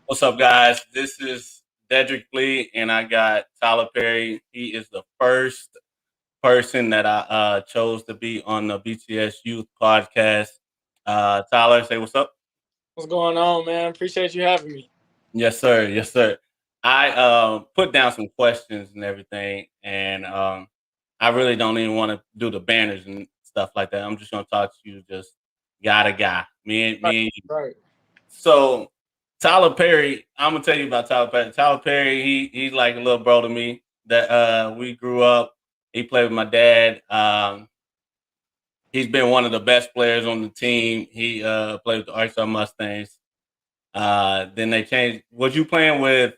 What's up, guys? This is Dedrick Lee, and I got Tyler Perry. He is the first person that I chose to be on the BTS Youth podcast. Tyler, say what's up. What's going on, man? Appreciate you having me. Yes, sir. Yes, sir. I put down some questions and everything, and I really don't even want to do the banners and stuff like that. I'm just gonna talk to you, just guy to guy, Right, me and you. right. So Tyler Perry, I'm gonna tell you about Tyler Perry. Tyler Perry, he's like a little bro to me. That we grew up. He played with my dad. He's been one of the best players on the team. He played with the Arkansas Mustangs. Then they changed. Was you playing with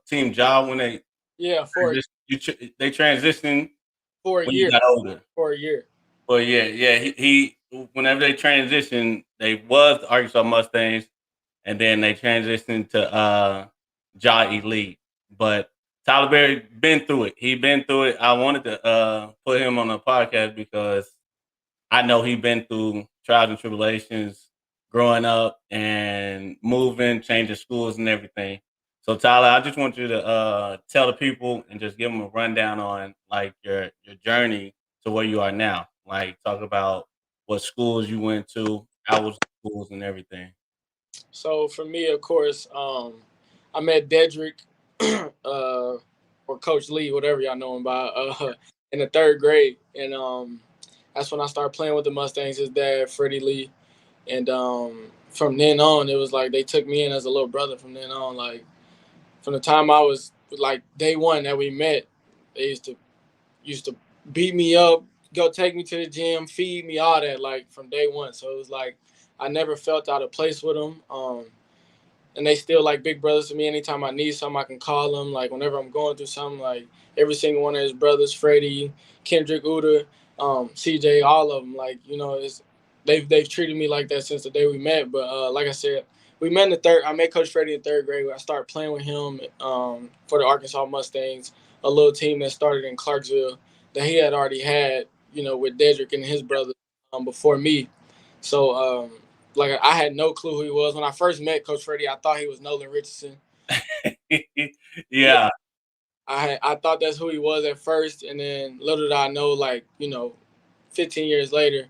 Team Jaw when they Yeah, for they transitioned for a when you year, got older? for a year. Well, yeah. He whenever they transitioned, they was the Arkansas Mustangs, and then they transitioned to Jaw Elite. But Tyler Berry been through it. He been through it. I wanted to put him on a podcast because I know he been through trials and tribulations growing up and moving, changing schools and everything. So Tyler, I just want you to tell the people and just give them a rundown on like your journey to where you are now. Like talk about what schools you went to, hours schools and everything. So for me, of course, I met Dedrick, or Coach Lee, whatever y'all know him by, in the third grade, and that's when I started playing with the Mustangs. His dad, Freddie Lee, and from then on, it was like they took me in as a little brother. From then on, like from the time I was like day one that we met, they used to beat me up, go take me to the gym, feed me, all that, like from day one. So it was like I never felt out of place with them. And they still like big brothers to me. Anytime I need something, I can call them. Like whenever I'm going through something, like every single one of his brothers, Freddie, Kendrick, Uda, CJ, all of them. Like it's they've treated me like that since the day we met. But like I said, we met in the third. I met Coach Freddie in third grade. I started playing with him for the Arkansas Mustangs, a little team that started in Clarksville that he had already had, with Dedrick and his brother before me. So like I had no clue who he was when I first met Coach Freddie. I thought he was Nolan Richardson. Yeah, Yeah, I thought that's who he was at first, and then little did I know, like 15 years later,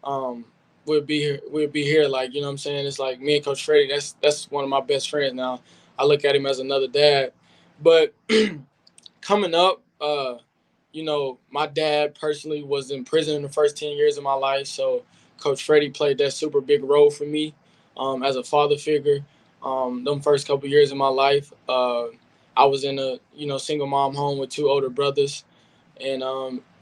um, we'll be here. Like what I'm saying, it's like me and Coach Freddie. That's one of my best friends now. I look at him as another dad. But coming up, my dad personally was in prison in the first 10 years of my life, so Coach Freddie played that super big role for me as a father figure. Them first couple years of my life, I was in a single mom home with two older brothers, and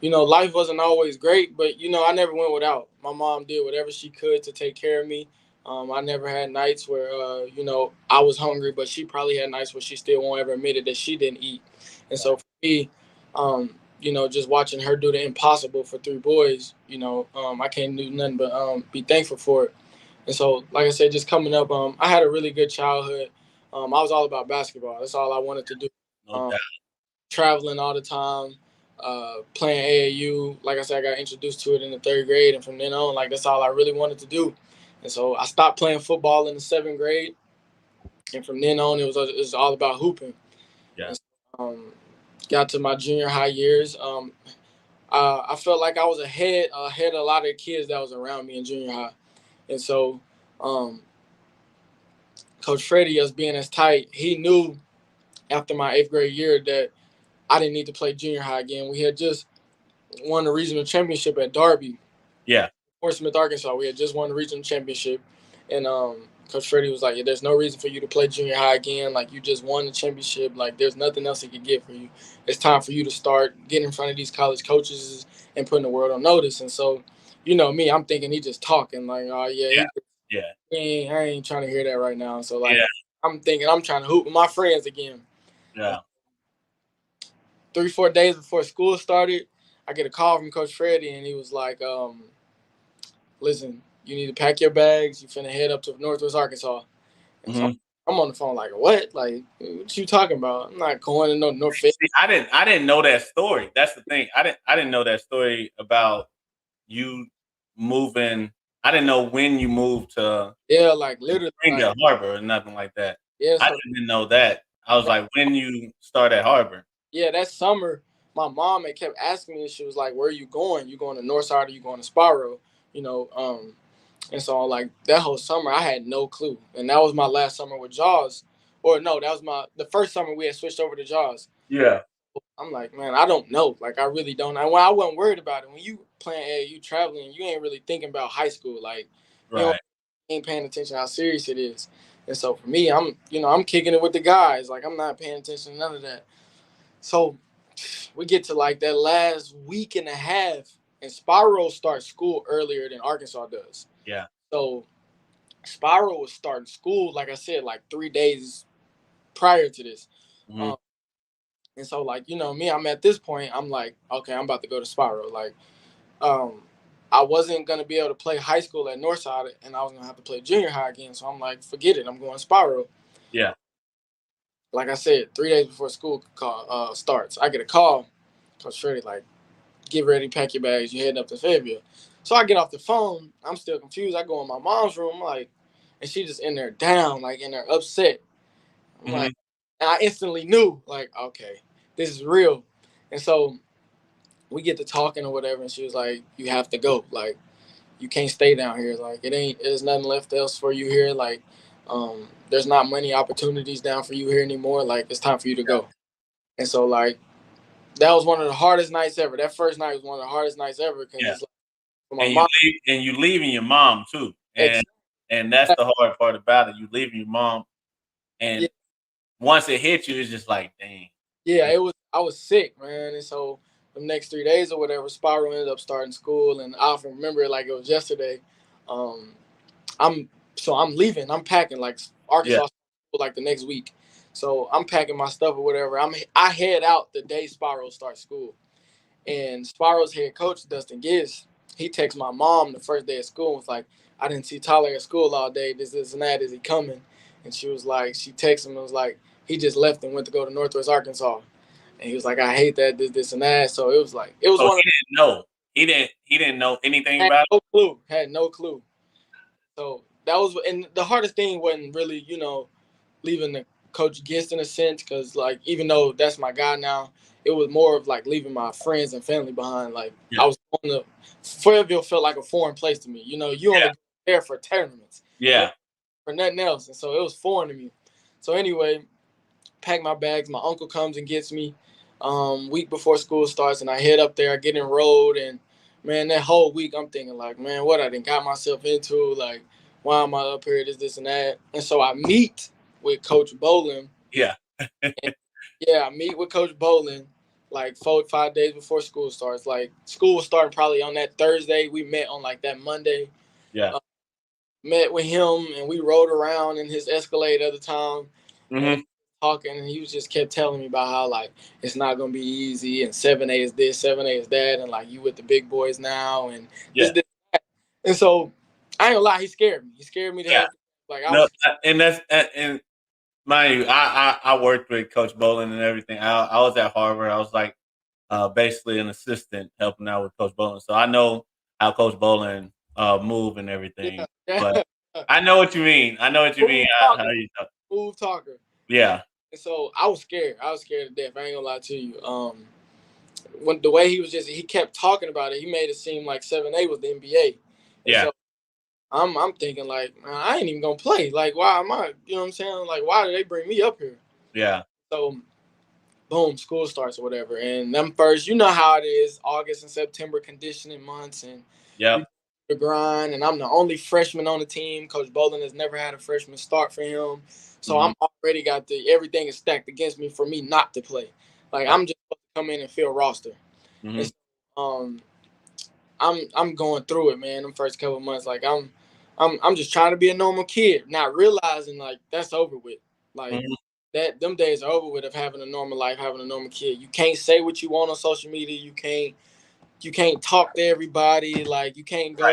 life wasn't always great, but I never went without. My mom did whatever she could to take care of me. I never had nights where I was hungry, but she probably had nights where she still won't ever admit it that she didn't eat. And so for me, just watching her do the impossible for three boys, I can't do nothing but be thankful for it. And so, like I said, just coming up, I had a really good childhood. I was all about basketball. That's all I wanted to do. no Um, doubt. Traveling all the time, playing AAU. Like I said, I got introduced to it in the third grade, and from then on, like that's all I really wanted to do. And so I stopped playing football in the seventh grade, and from then on, it was all about hooping. Yeah. And so, got to my junior high years. I felt like I was ahead of a lot of the kids that was around me in junior high, and so um, Coach Freddie, us being as tight, he knew after my eighth grade year that I didn't need to play junior high again. We had just won the regional championship at Darby, Yeah. Fort Smith, Arkansas. We had just won the regional championship, and Coach Freddie was like, "Yeah, there's no reason for you to play junior high again. Like you just won the championship. Like there's nothing else he could get for you. It's time for you to start getting in front of these college coaches and putting the world on notice." And so, me, I'm thinking he just talking like, "Oh yeah, Yeah. Yeah. I ain't trying to hear that right now." So like, Yeah. I'm thinking I'm trying to hoop with my friends again. And Yeah. 3-4 days before school started, I get a call from Coach Freddie, and he was like, "Listen, you need to pack your bags. You finna head up to Northwest Arkansas." And so Hmm. I'm on the phone like, "What? Like, what you talking about? I'm not going to no North." See, I didn't know that story. That's the thing. I didn't know that story about you moving. I didn't know when you moved to Yeah, like literally, like Springdale Harbor or nothing like that. Yeah, I so didn't know that. I was that, like, when you start at Harvard? yeah, that summer, my mom had kept asking me. She was like, "Where are you going? You going to Northside or you going to Spiro?" You know, and so like that whole summer, I had no clue, and that was my last summer with Jaws, or no, that was the first summer we had switched over to Jaws. Yeah. I'm like, man, I don't know. Like, I really don't. And when I wasn't worried about it, when you playing A, you traveling, you ain't really thinking about high school. Like, you know, Right. ain't paying attention how serious it is. And so for me, I'm kicking it with the guys. Like, I'm not paying attention to none of that. So we get to like that last week and a half, and Spyro starts school earlier than Arkansas does. Yeah. So Spyro was starting school, like I said, like 3 days prior to this. Hmm. Um, and so like, me, I'm at this point, I'm like, okay, I'm about to go to Spyro. Like, um, I wasn't gonna be able to play high school at Northside, and I was gonna have to play junior high again. So I'm like, forget it, I'm going Spyro. Yeah. Like I said, 3 days before school starts, I get a call. Coach Shreddy, like, get ready, pack your bags, you're heading up to Fayetteville. So I get off the phone, I'm still confused. I go in my mom's room, like, and she just in there down, like in there upset. I'm like, Hmm. and I instantly knew, like, okay, this is real. And so we get to talking or whatever, and she was like, "You have to go. Like, you can't stay down here. Like, there's nothing left else for you here. Like, there's not many opportunities down for you here anymore. Like, it's time for you to go." And so, like, that was one of the hardest nights ever. That first night was one of the hardest nights ever because Yeah. it's like for my And you mom. leave, and you leaving your mom too, and Exactly. that's the hard part about it. You leaving your mom, Yeah, and once it hits you, it's just like, dang. yeah. It was. I was sick, man, and so the next 3 days or whatever, Spiral ended up starting school, and I often remember it like it was yesterday. Um, I'm leaving. I'm packing like Yeah. Arkansas like the next week. So I'm packing my stuff or whatever. I head out the day Spiral starts school. And Spiral's head coach, Dustin Giz, he texts my mom the first day of school and was like, I didn't see Tyler at school all day. This and that. Is he coming? And she was like, she texted him and was like, he just left and went to go to Northwest Arkansas. And he was like, I hate that, this and that. So it was like, it was Oh, one of he didn't know. He didn't know anything the, had about it. no clue, had no clue. So that was, and the hardest thing wasn't really, leaving the coach Gist in a sense, because like even though that's my guy now, it was more of like leaving my friends and family behind. Like I Yeah. was on the Fayetteville felt like a foreign place to me. You only Yeah. go there for tournaments. You Yeah. for nothing else, and so it was foreign to me. So anyway, pack my bags. My uncle comes and gets me week before school starts, and I head up there. I get enrolled, and man, that whole week I'm thinking like, man, what I done got myself into. Like, why am I up here? This, and that. And so I meet with Coach Bolin. Yeah. And yeah, I meet with Coach Bolin like 4 5 days before school starts. Like school was starting probably on that Thursday. We met on like that Monday. Yeah. Uh, Met with him and we rode around in his Escalade at the time and Hmm. talking. And he was just kept telling me about how like it's not gonna be easy and 7A is this, 7A is that, and like you with the big boys now and Yeah. this. And so I ain't gonna lie, he scared me. He scared me to Yeah. have like I No, was and that's and mind you, I worked with Coach Bolin and everything. I was at Harvard. I was like basically an assistant helping out with Coach Bolin. So I know how Coach Bolin move and yeah, everything. But yeah. I know what you mean. I know what you mean. Smooth How talker, you talk. smooth talker. Yeah. And so I was scared. I was scared to death. I ain't gonna lie to you. When the way he kept talking about it, he made it seem like 7A was the NBA. And Yeah. so I'm thinking like, man, I ain't even gonna play. Like, why am I? You know what I'm saying? Like, why did they bring me up here? Yeah. So boom, school starts or whatever. And them first, you know how it is, August and September conditioning months, and Yep. we the grind. And I'm the only freshman on the team. Coach Bolin has never had a freshman start for him, so Hmm. I'm already got everything is stacked against me for me not to play. Like Right. I'm just supposed to come in and fill roster. And Hmm. so, I'm going through it, man. Them first couple of months, like I'm just trying to be a normal kid, not realizing like that's over with. Like Hmm. that, them days are over with of having a normal life, having a normal kid. You can't say what you want on social media. You can't talk to everybody. Like you can't go Right.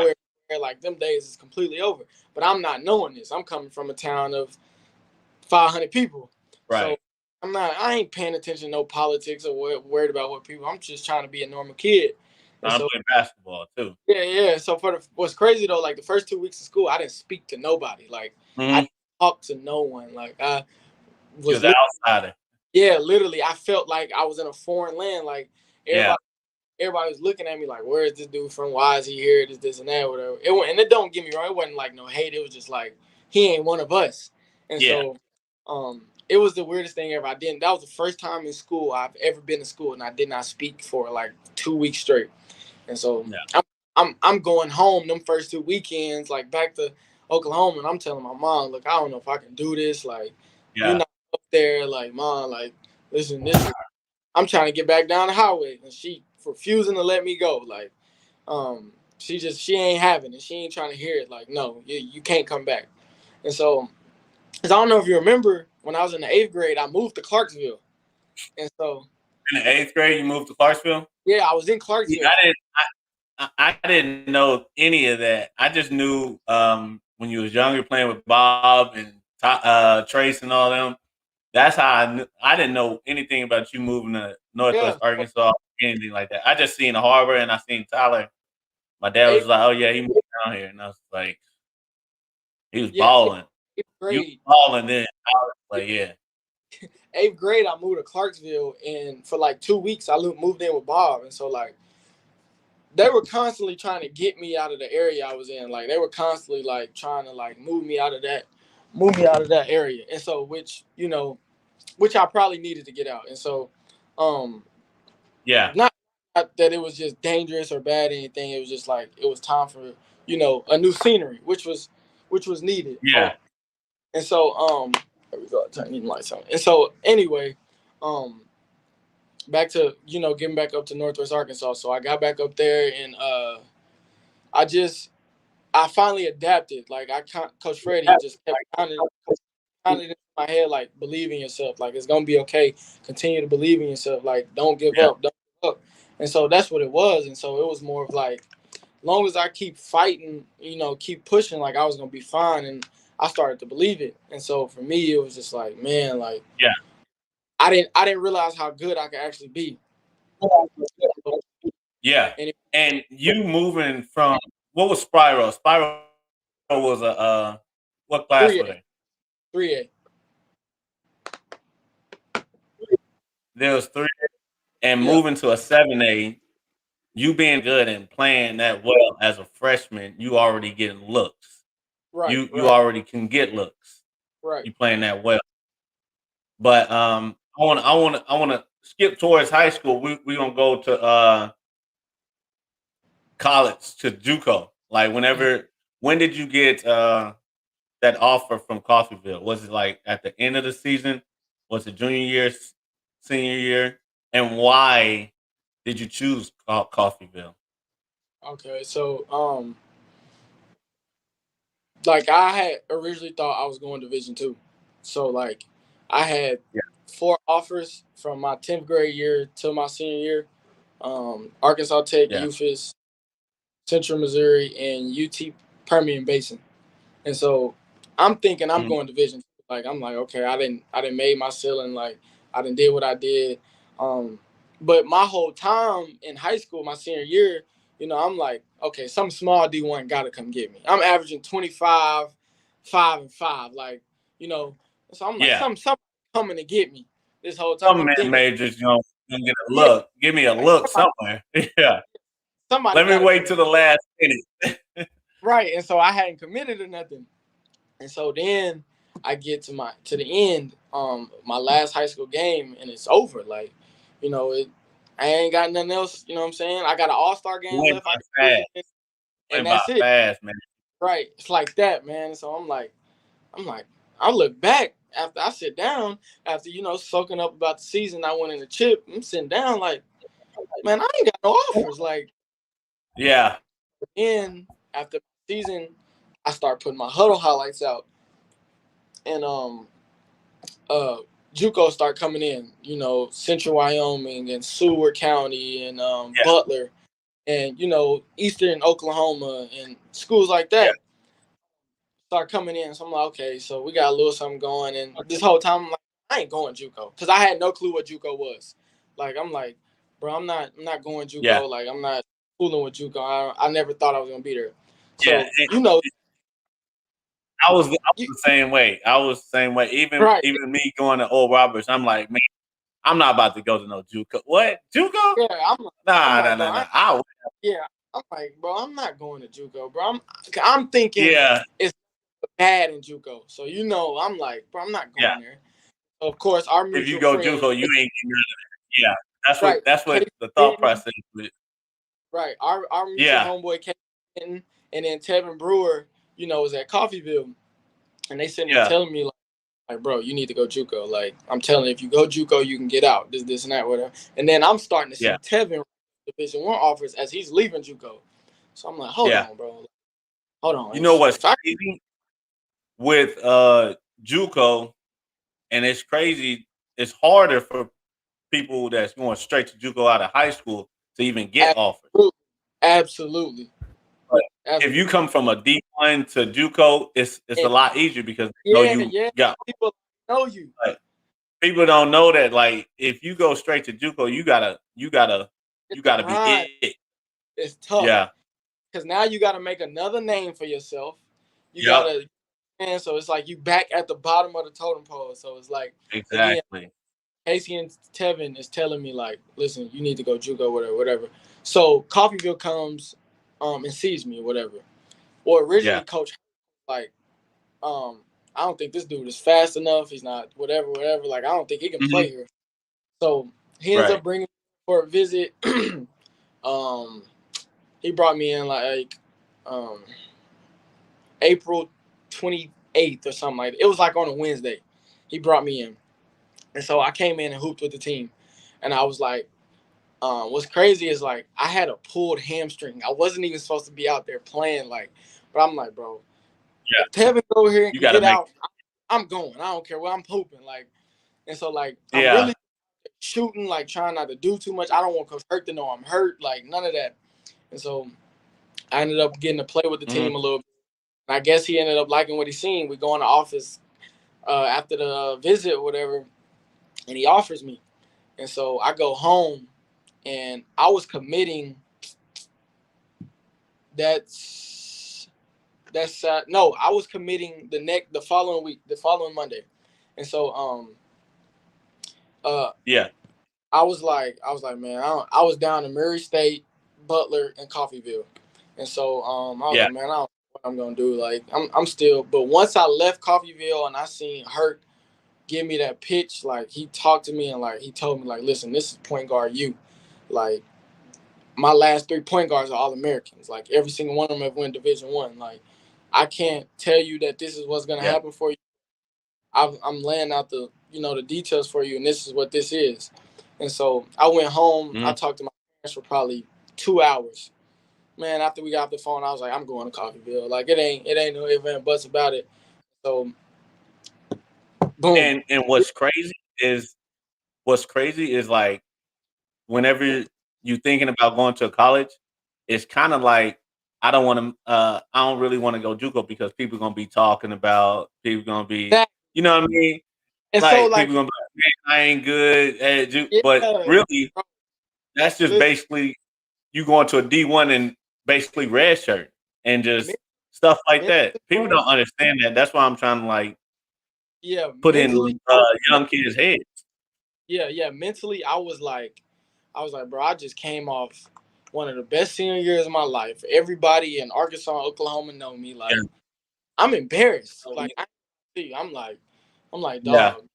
everywhere. Like them days is completely over. But I'm not knowing this. I'm coming from a town of 500 people, so Right. I ain't paying attention to no politics or worried about what people. I'm just trying to be a normal kid, and I'm so playing basketball too. yeah, yeah. So what's crazy though, like the first 2 weeks of school, I didn't speak to nobody. Like I Hmm. talk to no one. Like I You're was, the outsider. yeah, literally, I felt like I was in a foreign land. Like Yeah. everybody was looking at me like, where is this dude from? Why is he here? This and that, whatever. And it don't get me wrong, it wasn't like no hate. It was just like he ain't one of us. And Yeah. so, it was the weirdest thing ever. That was the first time in school I've ever been to school, and I did not speak for like 2 weeks straight. And so Yeah. I'm going home them first 2 weekends, like back to Oklahoma, and I'm telling my mom, look, I don't know if I can do this. Like, you're Yeah. not up there, like, mom, like, listen, this is, I'm trying to get back down the highway, and she refusing to let me go. Like, she ain't having it. She ain't trying to hear it. Like, no, you can't come back. And so, cause I don't know if you remember when I was in the 8th grade, I moved to Clarksville, and so In the 8th grade, you moved to Clarksville? yeah, I was in Yeah, Clarksville. I didn't know any of that. I just knew when you was younger playing with Bob and Trace and all them. That's how I knew. I didn't know anything about you moving to Yeah, Northwest Arkansas, anything like that. I just seen the harbor and I seen Tyler. My dad was 8th, like, "Oh yeah, he moved down here," and I was like, "He was yeah, balling. 8th You grade. balling then?" I was like, "Yeah, 8th grade, I moved to Clarksville, and for like 2 weeks, I moved in with Bob, and so like they were constantly trying to get me out of the area I was in. Like they were constantly like trying to like move me out of that area, and so which I probably needed to get out, and so um, yeah, not that it was just dangerous or bad or anything. It was just like it was time for a new scenery, which was needed. yeah, And so there we go, turning the lights on. And so anyway, um back to getting back up to Northwest Arkansas. So I got back up there, and I just I finally adapted. Like Coach Freddie just kept kind of in my head like believe in yourself. Like it's gonna be okay. Continue to believe in yourself. Like don't give yeah, up. Don't give up. And so that's what it was. And so it was more of like long as I keep fighting, keep pushing, like I was gonna be fine. And I started to believe it. And so for me, it was just like, man, like yeah, I didn't realize how good I could actually be. yeah." And And you moving from what was Spiral? Spiral was a what class three were A, they? 3A. There was three, and Yeah, moving to a 7A. You being good and playing that well as a freshman, you already getting looks. right, You right, already can get looks. right. You playing that well. But I wanna skip towards high school. We gonna go to college to JUCO. Like when did you get that offer from Coffeyville? Was it like at the end of the season? Was it junior year, senior year? And why did you choose Coffeyville? Okay, so like I had originally thought I was going Division 2, so like I had Yeah, 4 offers from my 10th grade year to my senior year. Arkansas Tech, yeah. UFIS, Central Missouri, and UT Permian Basin. And so I'm thinking I'm Mhm. going Division. Like I'm like, okay, I didn't made my ceiling. Like I didn't did what I did. Um, but my whole time in high school, my senior year, I'm like, okay, some small D1 got to come get me. I'm averaging 25, 5 and 5. Like, you know, so I'm like, Yeah. some coming to get me this whole time. Some I'm mid thinking, majors, gonna get a yeah, look. Give me a like look somewhere. Yeah. somebody Let me got to wait come. till the last minute. Right. And so I hadn't committed or nothing. And so then I get to the end, my last high school game, and it's over. Like, I ain't got nothing else. You know what I'm saying? I got an All-Star It game went left. I by can do fast. it, and Went by that's it. fast, man. Right? It's like that, man. So I'm like, I look back after I sit down after soaking up about the season I went in the chip. I'm sitting down like, man, I ain't got no offers. Like, Yeah. in after the season, I start putting my huddle highlights out, and uh JUCO start coming in, Central Wyoming and Seward County and Yeah. Butler and Eastern Oklahoma and schools like Yeah. that start coming in. So I'm like, okay, so we got a little something going. And this whole time I'm like, I ain't going JUCO because I had no clue what JUCO was. Like I'm like, bro, I'm not going Yeah. JUCO. Like I'm not fooling with JUCO. I never thought I was gonna be there. Yeah. So And I was You, the same way. I was the same way. Even right? even me going to Old Roberts, I'm like, man, I'm not about to go to no JUCO. What JUCO? Yeah, I'm Nah, like, nah, bro, nah, nah. I yeah, I'm like, bro, I'm not going to JUCO, bro. I'm thinking yeah, it's bad in JUCO, so I'm like, bro, I'm not yeah. going there. So of course, our If you mutual go friend, JUCO, you ain't getting none of that. Yeah, right, that's what Casey the thought Denton, process. Is. right, our mutual Yeah, homeboy Casey Denton, and then Tevin Brewer, was at Coffeyville, and they sitting there yeah, telling me like, bro, you need to go JUCO. Like, I'm telling you, if you go JUCO, you can get out. This, and that, whatever. And then I'm starting to yeah, see Tevin Division 1 offers as he's leaving JUCO. So I'm like, hold yeah. on, bro. Hold on. You know what's If I crazy with JUCO, and it's crazy. It's harder for people that's going straight to JUCO out of high school to even get offers. absolutely, absolutely, But if absolutely. you come from a D1 to JUCO, it's a And lot easier because they know yeah, you yeah, got. people know you. Like, people don't know that. Like if you go straight to JUCO, It's you the gotta be grind. it. It's tough Yeah. because now you got to make another name for yourself. You got Yep. to, and so it's like you back at the bottom of the totem pole. So it's like again, Exactly. Casey and Tevin is telling me like, listen, you need to go JUCO, whatever, whatever. So Coffeyville comes, and sees me or whatever. Or originally, Yeah. Coach like, I don't think this dude is fast enough. He's not whatever, whatever. Like, I don't think he can Hmm. play here. So he ends Right. up bringing me for a visit. um, he brought me in like um, April 28th or something like that. It was like on a Wednesday. He brought me in, and so I came in and hooped with the team, and I was like, what's crazy is like I had a pulled hamstring. I wasn't even supposed to be out there playing. Like, but I'm like, bro, Yeah. if Tevin go here and You can gotta get make. out, I'm going. I don't care where I'm hooping. Like, and so like I'm Yeah. really shooting, like trying not to do too much. I don't want Coach Hurt to know I'm hurt. Like none of that. And so I ended up getting to play with the Hmm. team a little bit. And I guess he ended up liking what he seen. We go in the office after the visit or whatever, and he offers me. And so I go home, and I was committing. No, I was committing the following week, the following Monday, and so uh Yeah. I was like, man, I was down in Murray State, Butler, and Coffeyville, and so I was Yeah. like, man, I don't know what I'm gonna do. Like I'm still, but once I left Coffeyville and I seen Hurt give me that pitch, like he talked to me and like he told me like, listen, this is point guard you, like my last 3 point guards are all Americans. Like every single one of them have won Division 1. Like I can't tell you that this is what's gonna Yeah. happen for you. I'm laying out the details for you, and this is what this is. And so I went home. I Hmm. talked to my parents for probably 2 hours. Man, after we got off the phone, I was like, I'm going to Coffeyville. Like it ain't no ifs and buts about it. So boom. And what's crazy is like whenever you thinking about going to college, it's kind of like I don't really want to go JUCO because people gonna be talking about people gonna be That you know what I mean? and so Like like people gonna be like, man, I ain't good at JUCO, yeah, but bro, really that's just listen, basically you going to a D1 and basically red shirt and just men- stuff like that. mentally, People bro, don't understand that. That's why I'm trying to like yeah, put mentally, in young kids' heads. yeah, mentally, I was like, bro, I just came off one of the best senior years of my life. Everybody in Arkansas, Oklahoma know me. Yeah. Like, I'm embarrassed. So, Like, I'm like, yeah. dog,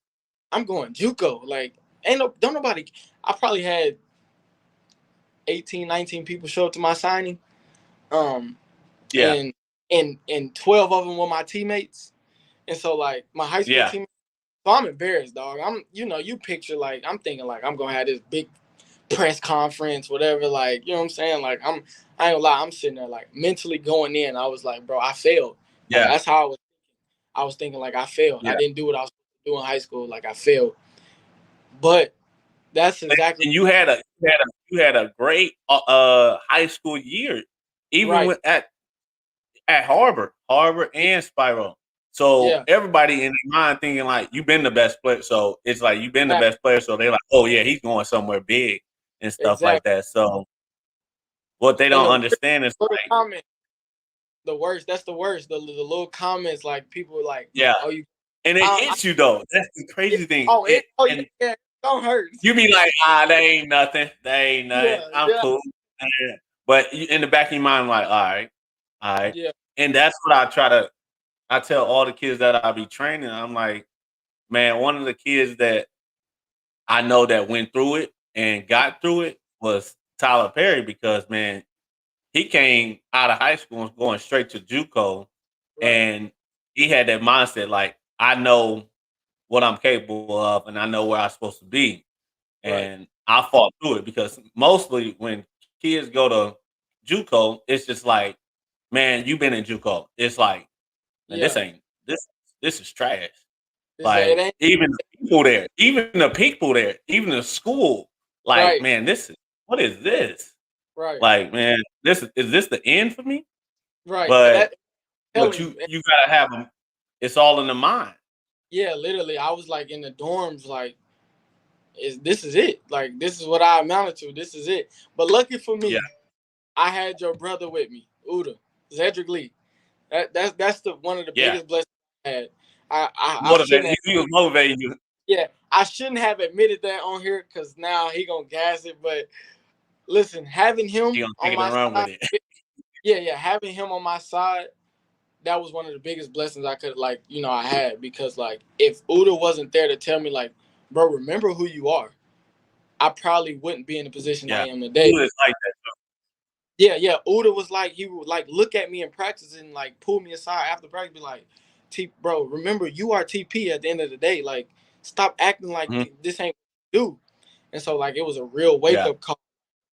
I'm going JUCO. Like, don't nobody. I probably had 18, 19 people show up to my signing. Um, Yeah. and 12 of them were my teammates. And so like my high school Yeah. team. So I'm embarrassed, dog. You picture like I'm thinking like I'm gonna have this big press conference, whatever. Like, you know what I'm saying? Like I ain't gonna lie, I'm sitting there like mentally going in. I was like, bro, I failed. Like Yeah. that's how I was thinking like I failed. I Yeah. didn't do what I was supposed to do in high school. Like I failed. But that's exactly And you had a great high school year, even right. with at Harbor and Spiral. So Yeah, everybody in their mind thinking like you've been the best player. So it's like you've been the best player. So they're like, oh yeah, he's going somewhere big and stuff like exactly. that. So what they And don't understand is little like, comment, the worst. That's the worst. The little comments like people like, Yeah, oh you, and it I, hits you though. That's the yeah, crazy thing. oh it, oh yeah, And yeah, don't hurt. you be like, they ain't nothing. They ain't nothing. Yeah, I'm yeah, cool. But in the back of your mind, like, all right. yeah, And that's what I tell all the kids that I be training. I'm like, man, one of the kids that I know that went through it and got through it was Tylor Perry because man, he came out of high school and going straight to JUCO, right, and he had that mindset like I know what I'm capable of, and I know where I'm supposed to be, right, and I fought through it because mostly when kids go to JUCO, it's just like, man, you've been in JUCO. It's like, man, yeah. this this is trash. It Like ain't even the people there, even the school, like, right, man, this is what is this? right, Like, man, this is this the end for me? right. And But that telling you, you gotta have them. It's all in the mind. yeah, literally, I was like in the dorms, like, is this is it? Like, this is what I amounted to. This is it. But lucky for Yeah, me, I had your brother with me, Uda, Zedric Lee. That's the one of the yeah. biggest blessings I had. I shouldn't Motivate. have. He was motivating you. Yeah, I shouldn't have admitted that on here because now he gonna gas it. But listen, having He him gonna take on it and my run with side, it. yeah, yeah, having him on my side, that was one of the biggest blessings I could like, I had because like if Uda wasn't there to tell me like, bro, remember who you are, I probably wouldn't be in the position I Yeah, am today. Dude, it's like that. Yeah, yeah. Uda was like, he would like look at me in practice and like pull me aside after practice, be like, T, bro, remember you are TP at the end of the day. Like, stop acting like Mhm. this ain't what you do. And so like it was a real wake Yeah. up call.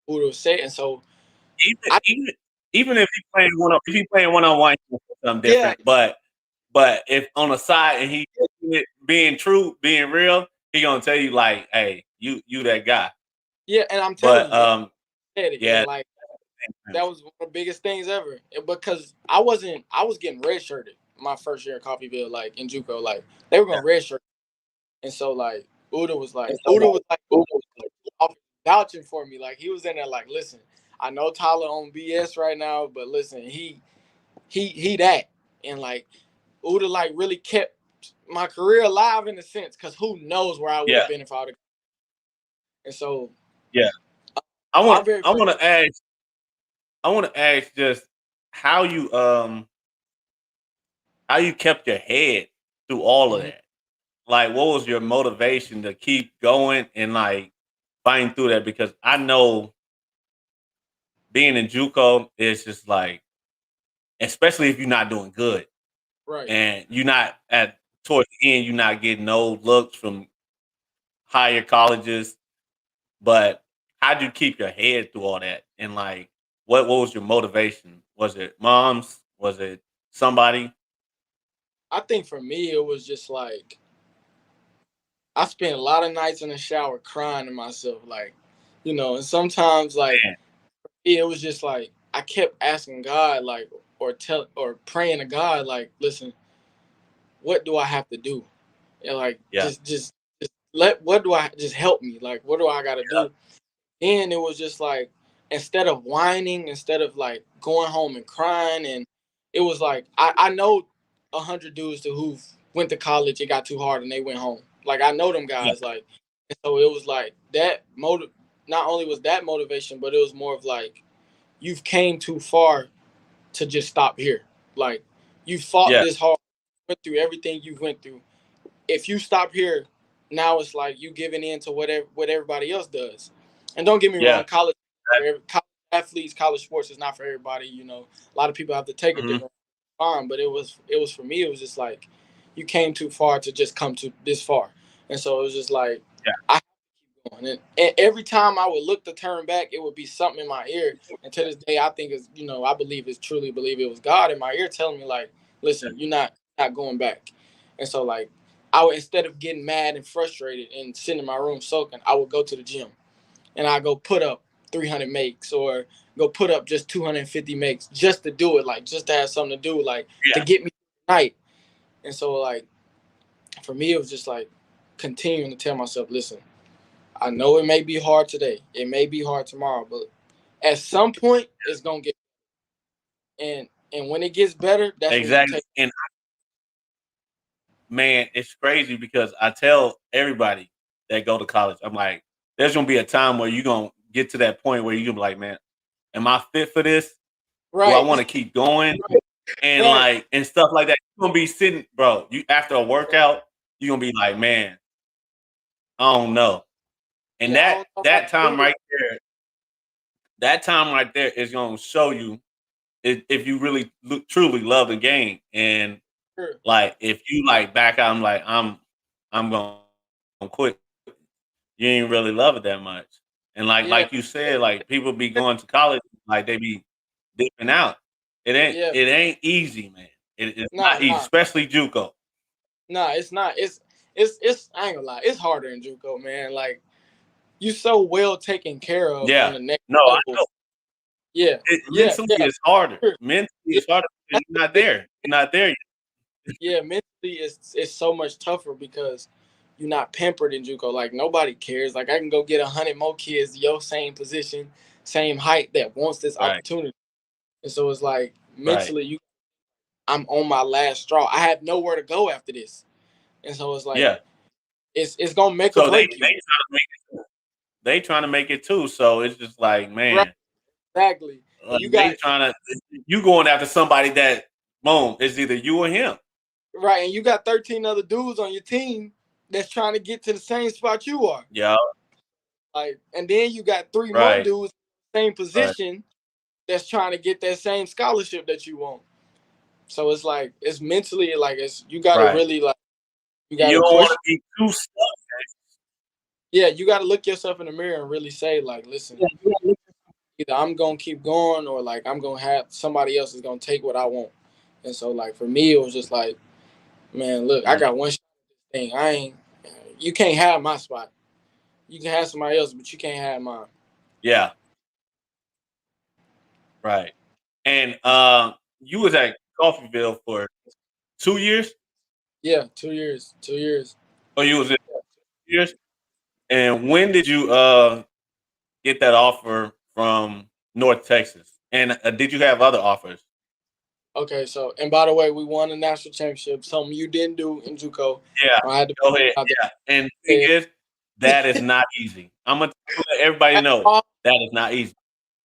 Uda said, and so Even I even even if he playing if he playing one on one, something yeah different. But if on the side and he being true, being real, he gonna tell you like, hey, you that guy. yeah, and I'm telling But you, he said it, and yeah, like that was one of the biggest things ever because I was getting redshirted my first year at Coffeeville, like in JUCO, like they were yeah. gonna redshirt, and so like And so Uda was like like, vouching for me. Like he was in there like, listen, I know Tyler on BS right now, but listen, he that. And like Uda like really kept my career alive in a sense, because who knows where I would yeah, have been if I would have. And so yeah. our very I first want to ask just how how you kept your head through all of mhm, that. Like, what was your motivation to keep going and like fighting through that? Because I know being in JUCO is just like, especially if you're not doing good right. and you're not at towards the end, you're not getting no looks from higher colleges. But how'd you keep your head through all that? And like, what was your motivation? Was it moms? Was it somebody? I think for me it was just like I spent a lot of nights in the shower crying to myself, like, and sometimes like Man, it was just like I kept asking God, like, or praying to God, like, listen, what do I have to do? And like, yeah, just let what do I just help me? Like, what do I got to yeah, do? And it was just like instead of whining, instead of like going home and crying, and it was like I know 100 dudes who've went to college, it got too hard, and they went home. Like I know them yeah, guys, like, and so it was like that motive. Not only was that motivation, but it was more of like you've came too far to just stop here. Like you fought yeah, this hard, went through everything you went through. If you stop here, now it's like you giving in to what everybody else does. And don't get me yeah. wrong, college athletes, college sports is not for everybody. A lot of people have to take a Mhm. different farm, but it was for me. It was just like you came too far to just come to this far, and so it was just like Yeah, I have to keep going. And every time I would look to turn back, it would be something in my ear. And to this day, I think is I believe it's truly believe it was God in my ear telling me like, yeah, listen, you're not going back. And so like I would, instead of getting mad and frustrated and sitting in my room soaking, I would go to the gym and I go put up 300 makes or go put up just 250 makes just to do it, like just to have something to do, like to yeah, get me tonight. And so like for me, it was just like continuing to tell myself, listen, I know it may be hard today, it may be hard tomorrow, but at some point it's gonna get. And And when it gets better, that's when you exactly. take. And man, it's crazy because I tell everybody that go to college, I'm like, there's gonna be a time where you're gonna get to that point where you're gonna be like, man, am I fit for this? Do I Right, want to keep going? And right. like and stuff like that. You're gonna be sitting, bro. You after a workout, you're gonna be like, man, I don't know. And Yeah, I that don't know if I that can time do it. right there, that time right there is gonna show you if you really truly love the game. And Sure. like if you like back out, I'm like, I'm gonna quit. You ain't really love it that much. And Yeah, like you said, like people be going to college, like they be dipping out. yeah. It ain't easy, man. It's Nah, not easy, nah, especially JUCO. nah. It's not. It's. I ain't gonna lie. It's harder in JUCO, man. Like you so well taken care of on Yeah. the next No, I level. know. Yeah, yeah, Mentally yeah. it's harder. Sure. Mentally Yeah, it's harder because that's you're not the there. You're not there yet. yeah, mentally it's so much tougher because you're not pampered in JUCO. Like nobody cares. Like I can go get 100 more kids your same position, same height that wants this Right. opportunity. And so it's like Right. mentally, I'm on my last straw. I have nowhere to go after this. And so it's like Yeah. it's gonna make or So break you. they trying to make it too. So it's just like, Right, man, exactly. And like you they got trying to you going after somebody that boom, it's either you or him. right, and you got 13 other dudes on your team that's trying to get to the same spot you are. Yeah. Like, and then you got three more Right. dudes same Right. position that's trying to get that same scholarship that you want. So it's like it's mentally like it's you gotta Right. really like you You gotta don't want to question. be too stuck. Yeah, you gotta look yourself in the mirror and really say like, listen, either I'm gonna keep going or like I'm gonna have somebody else is gonna take what I want. And so like for me, it was just like, man, look, I Mhm. got one shot at this thing. I ain't. You can't have my spot. You can have somebody else, but you can't have mine. Yeah. Right. And you was at Coffeeville for 2 years, Yeah, 2 years. 2 years. or you was at 2 years. And when did you get that offer from North Texas? And did you have other offers? Okay, so and by the way, we won the national championship, something you didn't do in JUCO. Yeah, I had to go ahead. put out Yeah, and the thing there. is, that is not easy. I'm gonna let everybody know that is not easy.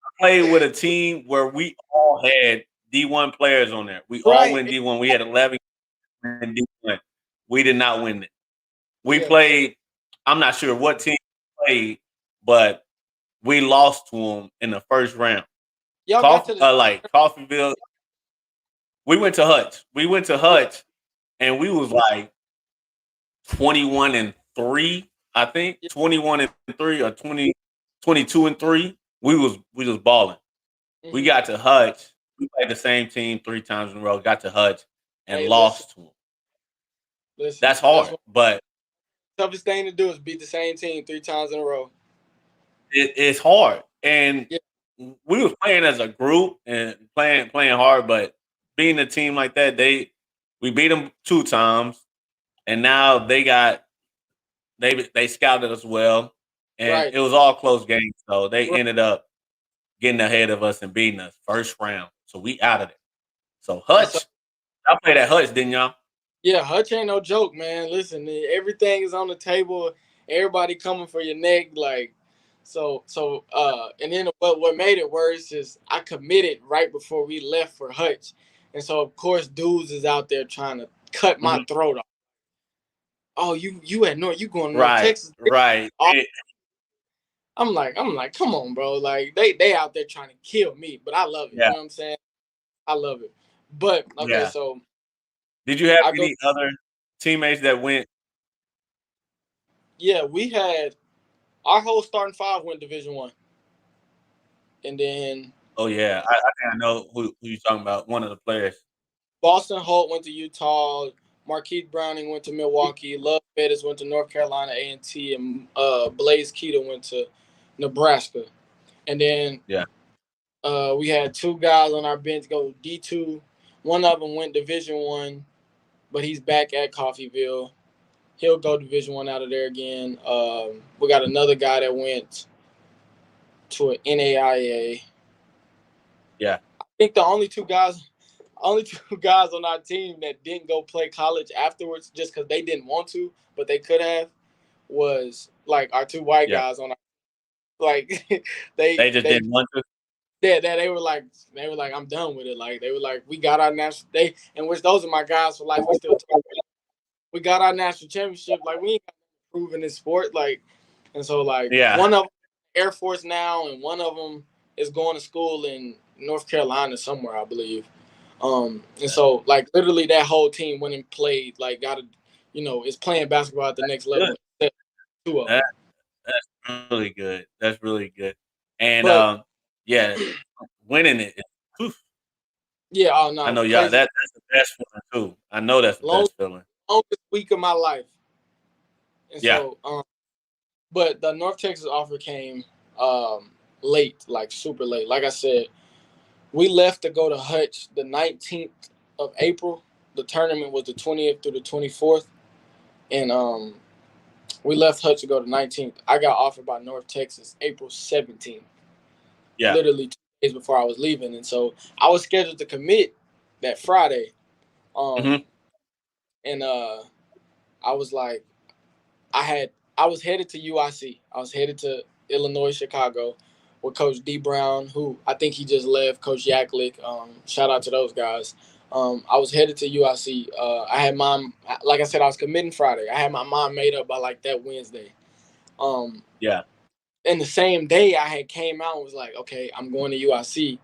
I played with a team where we all had D1 players on there. We all Right. win D1. We had 11 in D1. We did not win it. We Yeah. So played. I'm not sure what team we played, but we lost to them in the first round. y'all got to the Like Coffeeville, we went to Hutch. We went to yeah, Hutch, and we was like 21-3, I think. yeah. 21-3 or 22-3. We was balling. We Hmm. got to Hutch. We played the same team 3 times in a row. Got to Hutch and Hey, listen, lost to them. listen. That's That's hard, what but the toughest thing to do is beat the same team 3 times in a row. it's hard. And Yeah. we was playing as a group and playing hard, but being a team like that, we beat them 2 times, and now they scouted us well, and Right. it was all close games. So they Right. ended up getting ahead of us and beating us first round. So we out of it. So And so Hutch, I played at Hutch, didn't y'all? yeah, Hutch ain't no joke, man. Listen, everything is on the table. Everybody coming for your neck, like and then what made it worse is I committed right before we left for Hutch, and so of course dudes is out there trying to cut my Mhm. throat off. Oh, you at North, you going to North Right, Texas? right. I'm like, come on, bro. Like they out there trying to kill me, but I love it. You Yeah, know what I'm saying? I love it. But okay, yeah. so Did you have I go. any other teammates that went? Yeah, we had our whole starting five went Division 1, and then Oh yeah, I think I know who you're talking about. One of the players. Boston Holt went to Utah. Marquise Browning went to Milwaukee. Love Bettis went to North Carolina A&T, and Blaze Keita went to Nebraska. And then Yeah, we had two guys on our bench go D2. One of them went Division 1, but he's back at Coffeeville. He'll go Division 1 out of there again. We got another guy that went to an NAIA. yeah. I think the only two guys only two guys on our team that didn't go play college afterwards just because they didn't want to, but they could have, was like our two white Yeah. guys on our like they They just they didn't want to. yeah, that they were like I'm done with it. Like they were like we got our national they and which those are my guys for life. We still talk. We got our national championship. Like we ain't got to prove in this sport. Like and so like Yeah. one of them Air Force now and one of them is going to school in North Carolina somewhere I believe. And so like literally that whole team went and played like got a is playing basketball at the next level. Good. Except two of them. That that's really good. That's really good. And But yeah, winning it. Whew, yeah, oh I no, know y'all. crazy That's the best feeling too. I know that's the long best feeling. longest week of my life. And Yeah. so but the North Texas offer came late, like super late. Like I said, we left to go to Hutch the 19th of April. The tournament was the 20th through the 24th. And we left Hutch to go to 19th. I got offered by North Texas April 17th, Yeah. literally 2 days before I was leaving. And so I was scheduled to commit that Friday. Hmm. And I was like, I was headed to UIC. I was headed to Illinois, Chicago, with Coach D Brown, who I think he just left. Coach Yaklik. Shout out to those guys. I was headed to UIC. I had mom, like I said, I was committing Friday. I had my mom made up by like that Wednesday. Um, Yeah. and the same day I had came out and was like, okay, I'm going to UIC.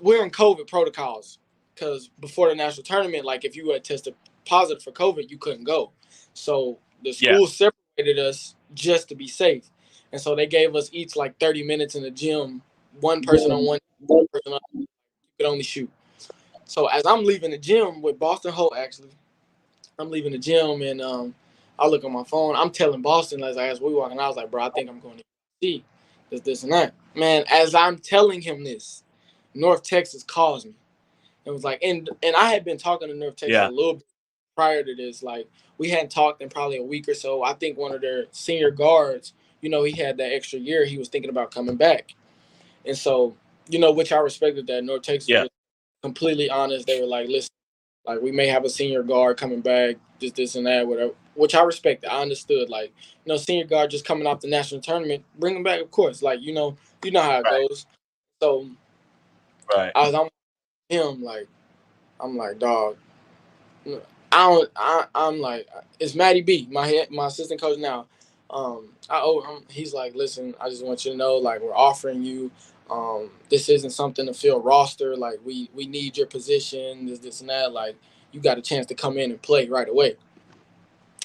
We're in COVID protocols because before the national tournament, like if you had tested positive for COVID, you couldn't go. So the Yeah. school separated us just to be safe. And so they gave us each like 30 minutes in the gym, one person on one person on, you could only shoot. So as I'm leaving the gym with Boston Holt, actually, I'm leaving the gym and I look on my phone. I'm telling Boston as we walking, I was like, bro, I think I'm going to see this and that. Man, as I'm telling him this, North Texas calls me. It was like, and I had been talking to North Texas a Yeah. little bit prior to this. Like we hadn't talked in probably a week or so. I think one of their senior guards, he had that extra year. He was thinking about coming back, and so which I respected that North Texas Yeah. was completely honest. They were like, listen, like we may have a senior guard coming back, just this and that, whatever. Which I respected. I understood. Like senior guard just coming off the national tournament, bring him back, of course. Like you know how it Right. goes. So Right. I'm him like. I'm like, dog. I don't. I'm like, it's Matty B, my assistant coach now. I owe him. He's like, listen, I just want you to know, like, we're offering you. This isn't something to fill roster. Like, we need your position. This and that. Like, you got a chance to come in and play right away.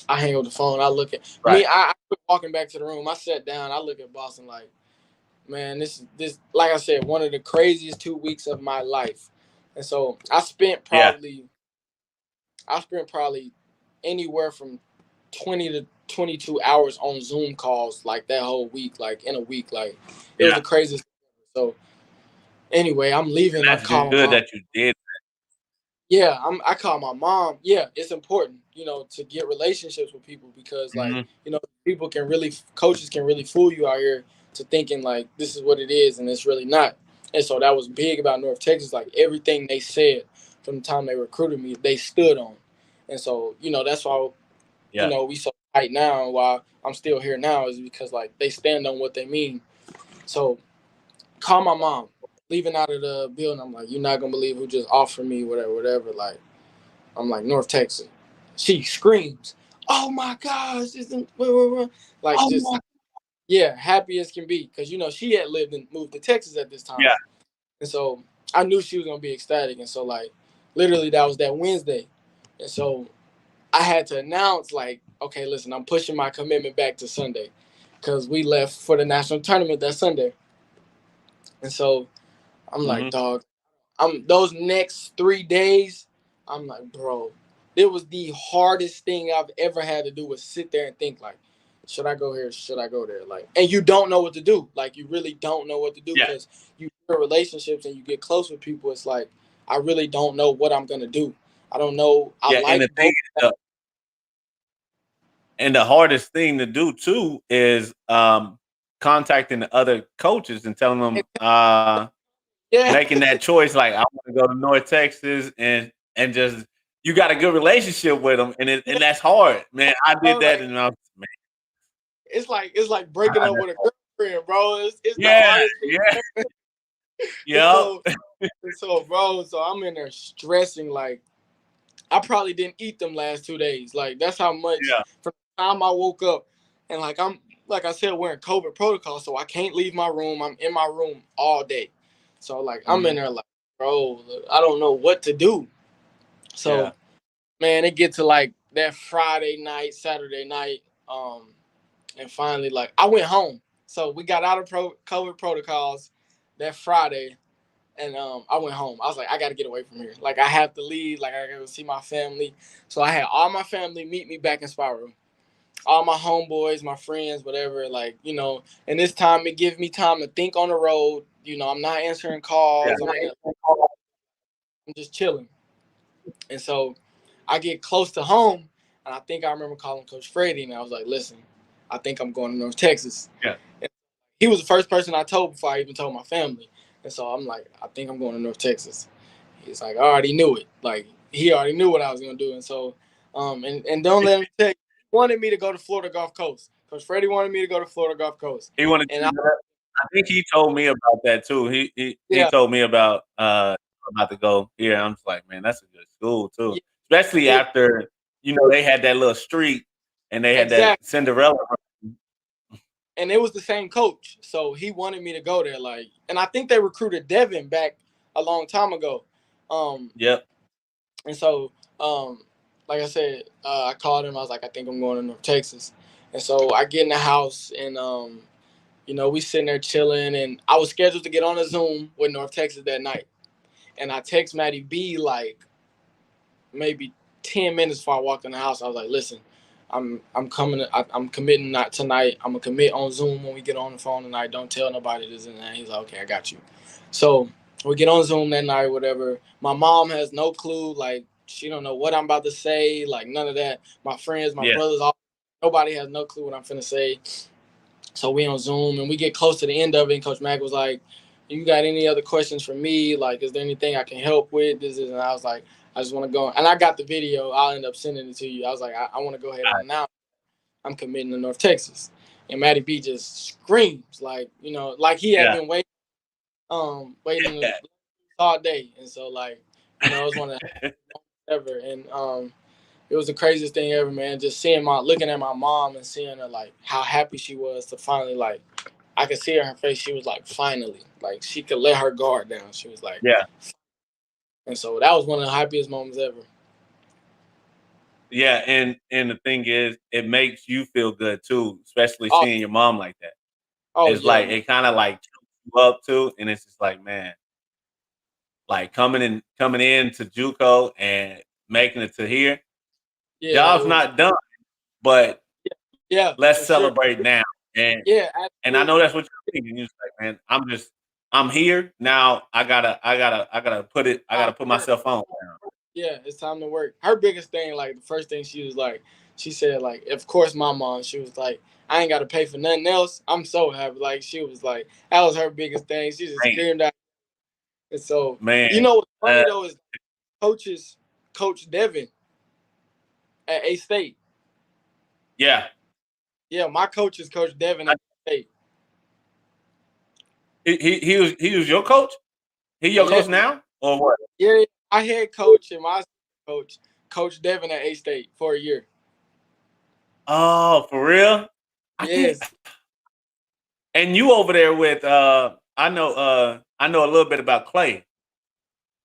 I hang up the phone. I look at Right. me. I quit walking back to the room. I sat down. I look at Boston like, man, this like I said, one of the craziest 2 weeks of my life. And so Yeah. I spent probably anywhere from 20 to 22 hours on Zoom calls like that whole week, like in a week. Like it was Yeah. the craziest. So anyway, I'm And leaving. I that's call my good mom. that you did. Yeah, I call my mom. Yeah, it's important, to get relationships with people because like, Hmm. people can really coaches can really fool you out here to thinking like this is what it is and it's really not. And so that was big about North Texas. Like everything they said from the time they recruited me, they stood on. And so, that's why Yeah. we so tight now and why I'm still here now is because like they stand on what they mean. So call my mom. Leaving out of the building, I'm like, you're not gonna believe who just offered me whatever, whatever. Like I'm like North Texas. She screams, "Oh my gosh!" Isn't like just yeah, happy as can be because she had lived and moved to Texas at this time, Yeah. and so I knew she was gonna be ecstatic. And so like literally that was that Wednesday, and so I had to announce like, okay, listen, I'm pushing my commitment back to Sunday because we left for the national tournament that Sunday, and so I'm like, Hmm. dog, I'm those next 3 days, I'm like, bro, it was the hardest thing I've ever had to do was sit there and think like, should I go here? Should I go there? Like, and you don't know what to do. Like, you really don't know what to do Yeah. because you build relationships and you get close with people. It's like, I really don't know what I'm gonna do. I don't know. I Yeah. And the like thing both. is, and the hardest thing to do too is contacting the other coaches and telling them, Yeah. making that choice. Like I want to go to North Texas and just you got a good relationship with them, Yeah, and that's hard, man. I bro, did that, like and I was man. it's like breaking up with a girlfriend, bro. It's the Yeah, hardest thing. yeah, And yep, so and so, bro, so I'm in there stressing. Like I probably didn't eat them last 2 days. Like that's how much yeah, from the time I woke up, and I'm like I said, we're in COVID protocol, so I can't leave my room. I'm in my room all day. So like I'm in mhm, there like, bro, I don't know what to do. yeah, So man, it get to like that Friday night, Saturday night, and finally like I went home. So we got out of COVID protocols that Friday, and I went home. I was like, I got to get away from here. Like I have to leave. Like I got to see my family. So I had all my family meet me back in Spiral. All my homeboys, my friends, whatever. Like and this time it gives me time to think on the road. I'm not answering yeah, calls. I'm just chilling. And so I get close to home, and I think I remember calling Coach Freddie, and I was like, listen, I think I'm going to North Texas. yeah. And he was the first person I told before I even told my family. And so I'm like, I think I'm going to North Texas. He's like, I already knew it. Like, he already knew what I was going to do. And so, and don't let him tell you, he wanted me to go to Florida Gulf Coast. Coach Freddie wanted me to go to Florida Gulf Coast. He wanted And you to. I think he told me about that too. He yeah, told me about to go here. I'm just like, man, that's a good school too. yeah, Especially it, after they had that little streak and they had that exactly. Cinderella. And it was the same coach, so he wanted me to go there. Like, and I think they recruited Devin back a long time ago. Um, Yep. and so, like I said, I called him. I was like, I think I'm going to North Texas. And so I get in the house, and we sitting there chilling, and I was scheduled to get on a Zoom with North Texas that night. And I text Maddie B like maybe 10 minutes before I walked in the house. I was like, listen, I'm coming. I'm committing not tonight. I'm gonna commit on Zoom when we get on the phone tonight. Don't tell nobody this and that. He's like, okay, I got you. So we get on Zoom that night, whatever. My mom has no clue. Like she don't know what I'm about to say. Like none of that. My friends, my Yeah. brothers, nobody has no clue what I'm finna say. So we on Zoom and we get close to the end of it. And Coach Mack was like, "You got any other questions for me? Like, is there anything I can help with?" And I was like, "I just want to go." And I got the video. I'll end up sending it to you. I was like, "I want to go ahead and announce I'm committing to North Texas." And Matty B just screams like he had Yeah. been waiting Yeah. all day. And so it was one of the ever. And it was the craziest thing ever, man. Just looking at my mom and seeing her like how happy she was to finally I could see her face. She was like, finally, like she could let her guard down. She was like, Yeah. and so that was one of the happiest moments ever. Yeah. And the thing is, it makes you feel good too, especially Oh, seeing your mom like that. oh It's yeah, like man. it kind of like chokes you up too, and it's just like, man, like coming in to JUCO and making it to here. Yeah, it Job's was. not done, but Yeah, let's for sure. celebrate now. Yeah, And I know absolutely. that's what you're thinking. You're just like, man, I'm here now. I gotta put it. I Time gotta to put work. myself on. Yeah, it's time to work. Her biggest thing, like the first thing she was like, she said like, of course my mom. She was like, I ain't got to pay for nothing else. I'm so happy. Like she was like, that was her biggest thing. She just Man, screamed out. And so man, what's funny uh, though is coaches, Coach Devin at A State. yeah. Yeah, my coach is Coach Devin I, at A State. he was your coach. He your Yeah, coach now or what? yeah. I head coach and my coach, Coach Devin at A State for a year. Oh, for real? I think. Yes. And you over there with I know a little bit about Clay.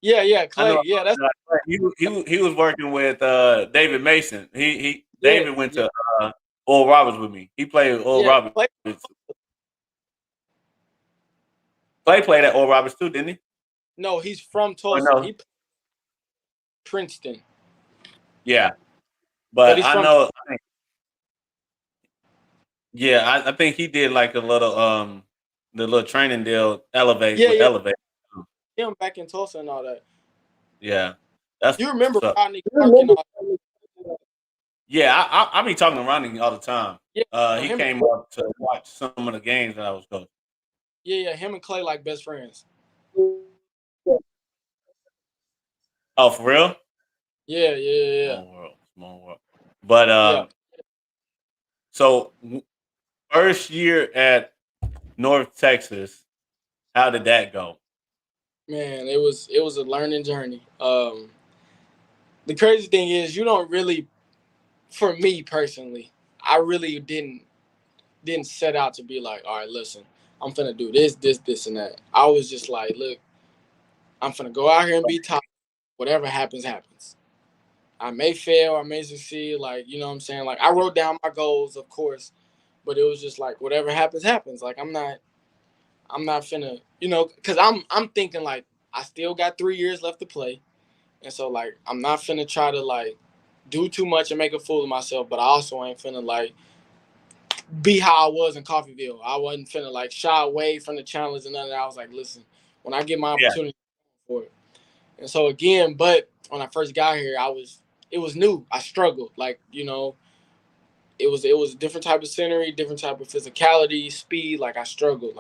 Yeah, yeah, I know Clay. Yeah, that's he was working with David Mason. He yeah, David went yeah, to Oral Roberts with me. He played with Oral yeah. Roberts. Clay. Clay played at Oral Roberts too, didn't he? No, he's from Or Tulsa. no? He Princeton, Yeah, but but he's I from know. Yeah, I think he did like a little the little training deal elevate yeah, with yeah. elevate. Him back in Tulsa and all that. Yeah, that's You what's remember up. Rodney Clark and all that? Yeah, I be talking to Ronnie all the time. Yeah, He him. came up to watch some of the games that I was coaching. Yeah, yeah. Him and Clay like best friends. Oh, for real? Yeah, yeah, yeah, Small world, small world. But yeah. so first year at North Texas, how did that go? Man, it was a learning journey. The crazy thing is, you don't really, for me personally, I really didn't set out to be like, all right, listen, I'm finna do this, this, this, and that. I was just like, look, I'm finna go out here and be top. Whatever happens, happens. I may fail, I may succeed. Like, you know what I'm saying? Like, I wrote down my goals, of course, but it was just like, whatever happens, happens. Like, I'm not finna, because I'm thinking like, I still got 3 years left to play, and so like, I'm not finna try to like do too much and make a fool of myself, but I also ain't finna like be how I was in Coffeeville. I wasn't finna like shy away from the challenge and none of that. I was like, listen, when I get my Yeah, opportunity for it. And so again, but when I first got here, it was new. I struggled. Like, it was a different type of scenery, different type of physicality, speed. Like I struggled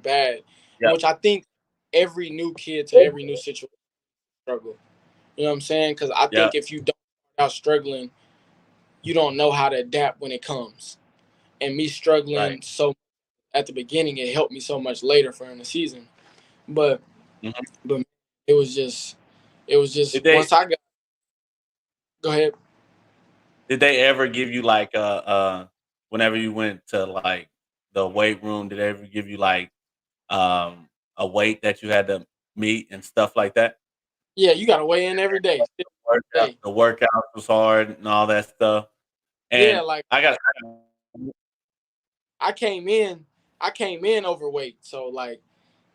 bad. yeah, Which I think every new kid to every new situation struggle. You know what I'm saying? Because I yeah. think if you don't start out struggling, you don't know how to adapt when it comes. And me Right. struggling so at the beginning, it helped me so much later for in the season. But Mhm. but it was just Did they once I got go ahead. did they ever give you like whenever you went to like the weight room? Did they ever give you like um a weight that you had to meet and stuff like that? Yeah, you got to weigh in every day, still every day. The workout was hard and all that stuff. Yeah, And like I got I came in, I came in overweight, so like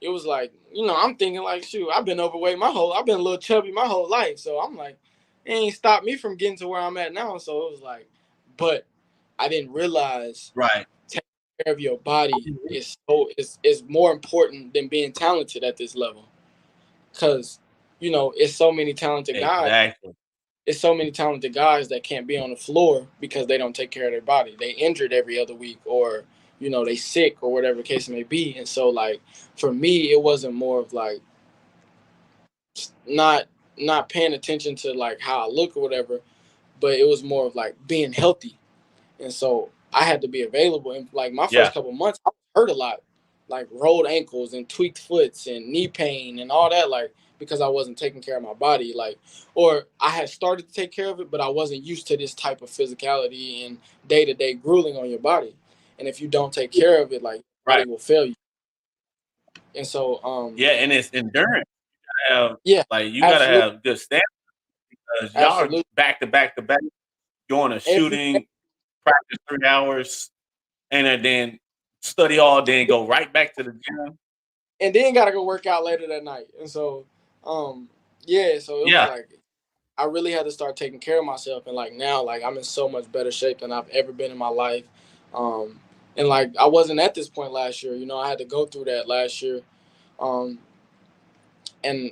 it was like I'm thinking like shoot, I've been a little chubby my whole life, so I'm like it ain't stopped me from getting to where I'm at now. So it was like, but I didn't realize right. taking care of your body is more important than being talented at this level, because it's so many talented guys. Exactly. It's so many talented guys that can't be on the floor because they don't take care of their body. They injured every other week, or they sick, or whatever the case may be. And so like for me, it wasn't more of like not not paying attention to like how I look or whatever, but it was more of like being healthy. And so I had to be available. And like my Yeah. first couple months, I hurt a lot, like rolled ankles and tweaked foots and knee pain and all that, like because I wasn't taking care of my body, like, or I had started to take care of it, but I wasn't used to this type of physicality and day to day grueling on your body. And if you don't take care of it, like Right. body will fail you. And so, Yeah, and it's endurance. Have yeah, like you gotta absolutely, have good stamina because y'all are absolutely. back to back to back going to Every shooting, practice 3 hours, and then study all day and go right back to the gym. and then gotta go work out later that night. And so, yeah, so it was Yeah. like I really had to start taking care of myself, and like now, like I'm in so much better shape than I've ever been in my life. Um, and like I wasn't at this point last year. I had to go through that last year, um, and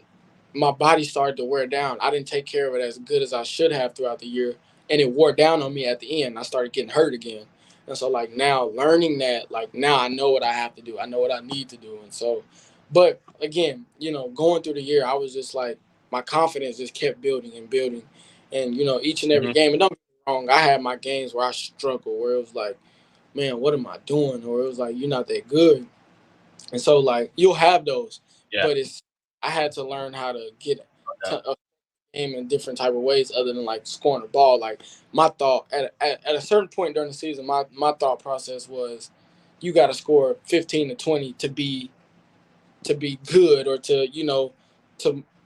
my body started to wear down. I didn't take care of it as good as I should have throughout the year, and it wore down on me at the end. I started getting hurt again, and so like now learning that, like now I know what I have to do. I know what I need to do, and so, but again, going through the year, I was just like my confidence just kept building and building, and each and every Mhm. game. And don't get me wrong, I had my games where I struggled, where it was like, man, what am I doing? Or it was like you're not that good, and so like you'll have those, Yeah. but I had to learn how to get No to a game in different type of ways other than like scoring the ball. Like my thought at a certain point during the season, my thought process was you got to score 15 to 20 to be good, or to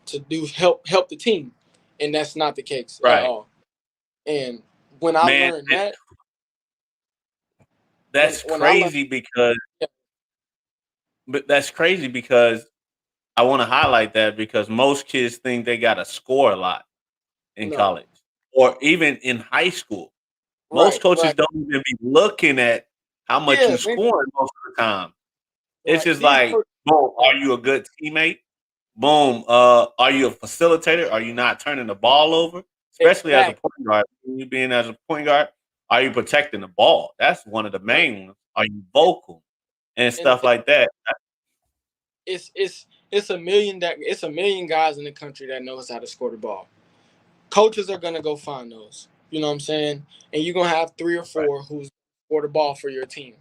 to do help the team, and that's not the case at right. all. And when I Man, learned that, when that's when I learned, crazy because yeah, but that's crazy because I want to highlight that because most kids think they got to score a lot in no, college or even in high school. Most right, coaches right, don't even be looking at how much yeah, you scoring most of the time. It's right. just These like, coaches, boom, yeah, are you a good teammate? Boom, are you a facilitator? Are you not turning the ball over? Especially as a exactly. point guard. You being as a point guard, are you protecting the ball? That's one of the Right. main ones. Are you vocal and And stuff like that? it's it's a million guys in the country that knows how to score the ball. Coaches are gonna go find those. You know what I'm saying? And you're gonna have 3 or 4 who's score the ball for your team.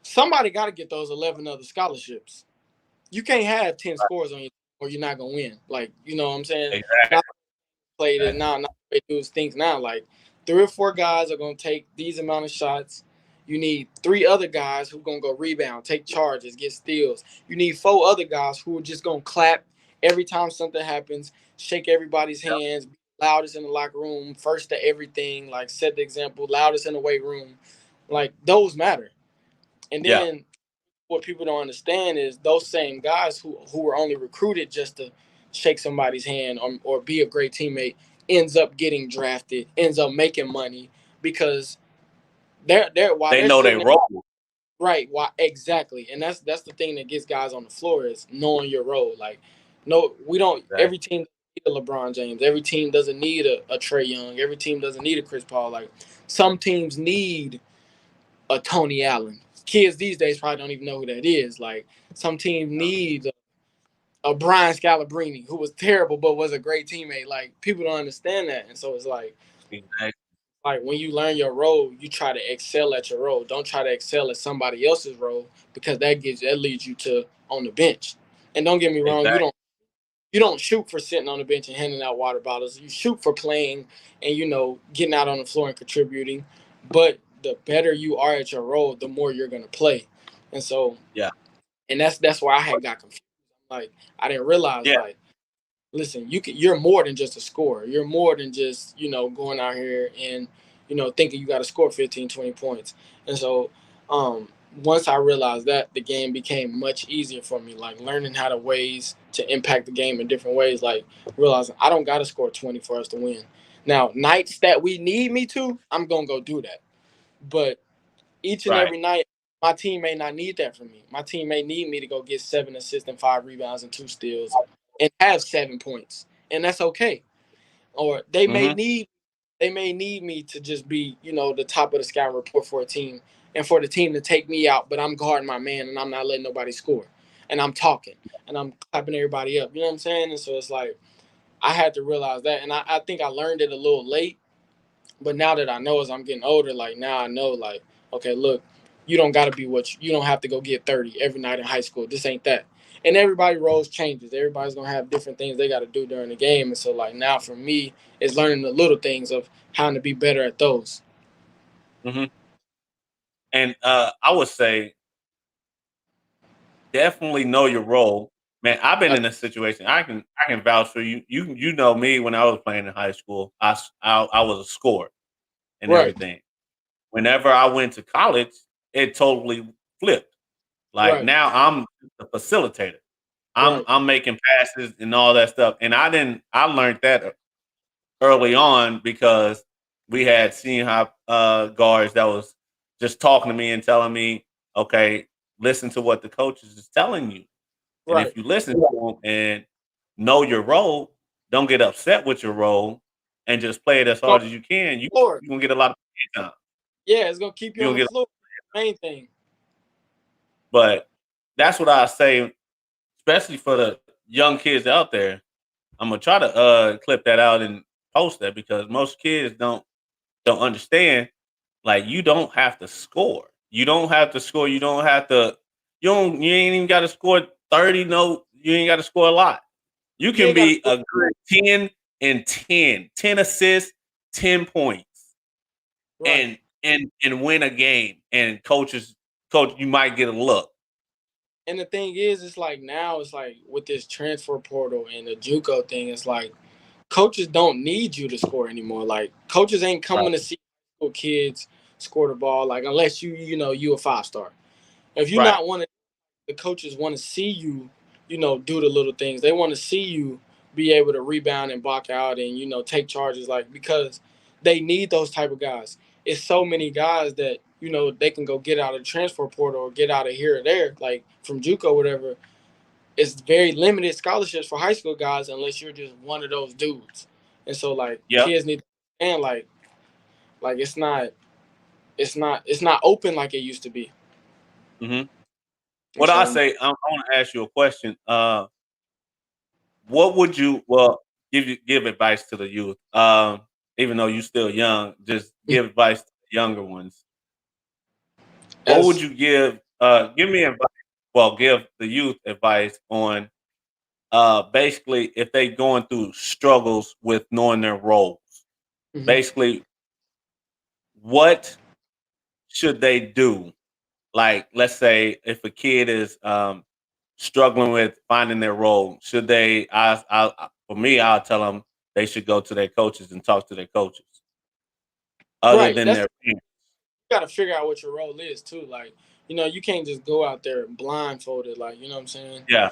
Somebody got to get those 11 other scholarships. You can't have 10 scores on you or you're not gonna win. Like, you know what I'm saying? Exactly. Not play it now, not play dudes things now. Like 3 or 4 guys are gonna take these amount of shots. You need 3 other guys who gonna go rebound, take charges, get steals. You need 4 other guys who are just gonna clap every time something happens, shake everybody's hands, be loudest in the locker room, first to everything, like set the example, loudest in the weight room. Like those matter. And Yeah. then what people don't understand is those same guys who were only recruited just to shake somebody's hand or be a great teammate ends up getting drafted, ends up making money because they're while They they're know they sitting there, role. right, why exactly. And that's the thing that gets guys on the floor is knowing your role. Like no, we don't Exactly. every team doesn't need a LeBron James, every team doesn't need a Trey Young, every team doesn't need a Chris Paul. Like some teams need a Tony Allen. Kids these days probably don't even know who that is. Like some teams need a Brian Scalabrine who was terrible but was a great teammate. Like people don't understand that, and so it's Exactly. like when you learn your role, you try to excel at your role. Don't try to excel at somebody else's role because that leads you to on the bench. And don't get me wrong, Exactly. you don't shoot for sitting on the bench and handing out water bottles. You shoot for playing and getting out on the floor and contributing. But the better you are at your role, the more you're gonna play. And so, Yeah. and that's why I had got confused. Like I didn't realize Yeah. like, listen, you're more than just a scorer. You're more than just going out here and thinking you got to score 15, 20 points. And so, um, once I realized that, the game became much easier for me. Like learning how to ways to impact the game in different ways. Like realizing I don't got to score 20 for us to win. Now, nights that we need me to, I'm gonna go do that. But each and Right. every night, my team may not need that from me. My team may need me to go get 7 assists and 5 rebounds and 2 steals and have 7 points. And that's okay. Or Mm-hmm. they may need me to just be, the top of the scout report for a team and for the team to take me out, but I'm guarding my man and I'm not letting nobody score. And I'm talking and I'm clapping everybody up. You know what I'm saying? And so it's like I had to realize that. And I think I learned it a little late, but now that I know as I'm getting older, like now I know, like, okay, look, you don't got to be you don't have to go get 30 every night in high school. This ain't that. And everybody roles changes. Everybody's gonna have different things they got to do during the game. And so, like now for me, it's learning the little things of how to be better at those. Mm-hmm. And I would say definitely know your role. Man, I've been in a situation. I can vouch for you. You know me when I was playing in high school. I was a scorer and Right, everything. Whenever I went to college, it totally flipped. Like right, now I'm the facilitator. I'm right, I'm making passes and all that stuff. And I learned that early on because we had seen how guards that was just talking to me and telling me, okay, listen to what the coaches is telling you. And right. if you listen to them and know your role, don't get upset with your role and just play it as Go hard as you can. floor. You're gonna get a lot of time. Yeah, it's gonna keep you You're on gonna the get floor. Main thing. but that's what I say, especially for the young kids out there. I'm gonna try to clip that out and post that because most kids don't understand. Like you don't have to score. You don't have to score. You don't have to. You ain't even got to score 30. No, you ain't got to score a lot. You You can ain't got to be score. a good 10 and 10 assists, 10 points, Right. and win a game. And coach, you might get a look. And the thing is, it's like now, it's like with this transfer portal and the JUCO thing, it's like coaches don't need you to score anymore. Like coaches ain't Right. coming to see kids score the ball, like unless you a 5 star. If you're Right. not one of the coaches want to see you, do the little things. They want to see you be able to rebound and block out and take charges, like because they need those type of guys. It's so many guys that they can go get out of the transfer portal or get out of here or there, like from JUCO or whatever. It's very limited scholarships for high school guys unless you're just one of those dudes. And so like Yep. kids need to understand like it's not open like it used to be. Hmm. what I So say, I want to ask you a question. What would you give advice to the youth? Even though you're still young, just give advice to the younger ones. What would as you give? Give me advice. Well, give the youth advice on basically if they going through struggles with knowing their roles. mhm. Basically, what should they do? Like, let's say if a kid is struggling with finding their role, should they? For me, I'll tell them they should go to their coaches and talk to their coaches, other Right. than That's their parents. you got to figure out what your role is too. Like, you can't just go out there blindfolded. Like, you know what I'm saying? Yeah,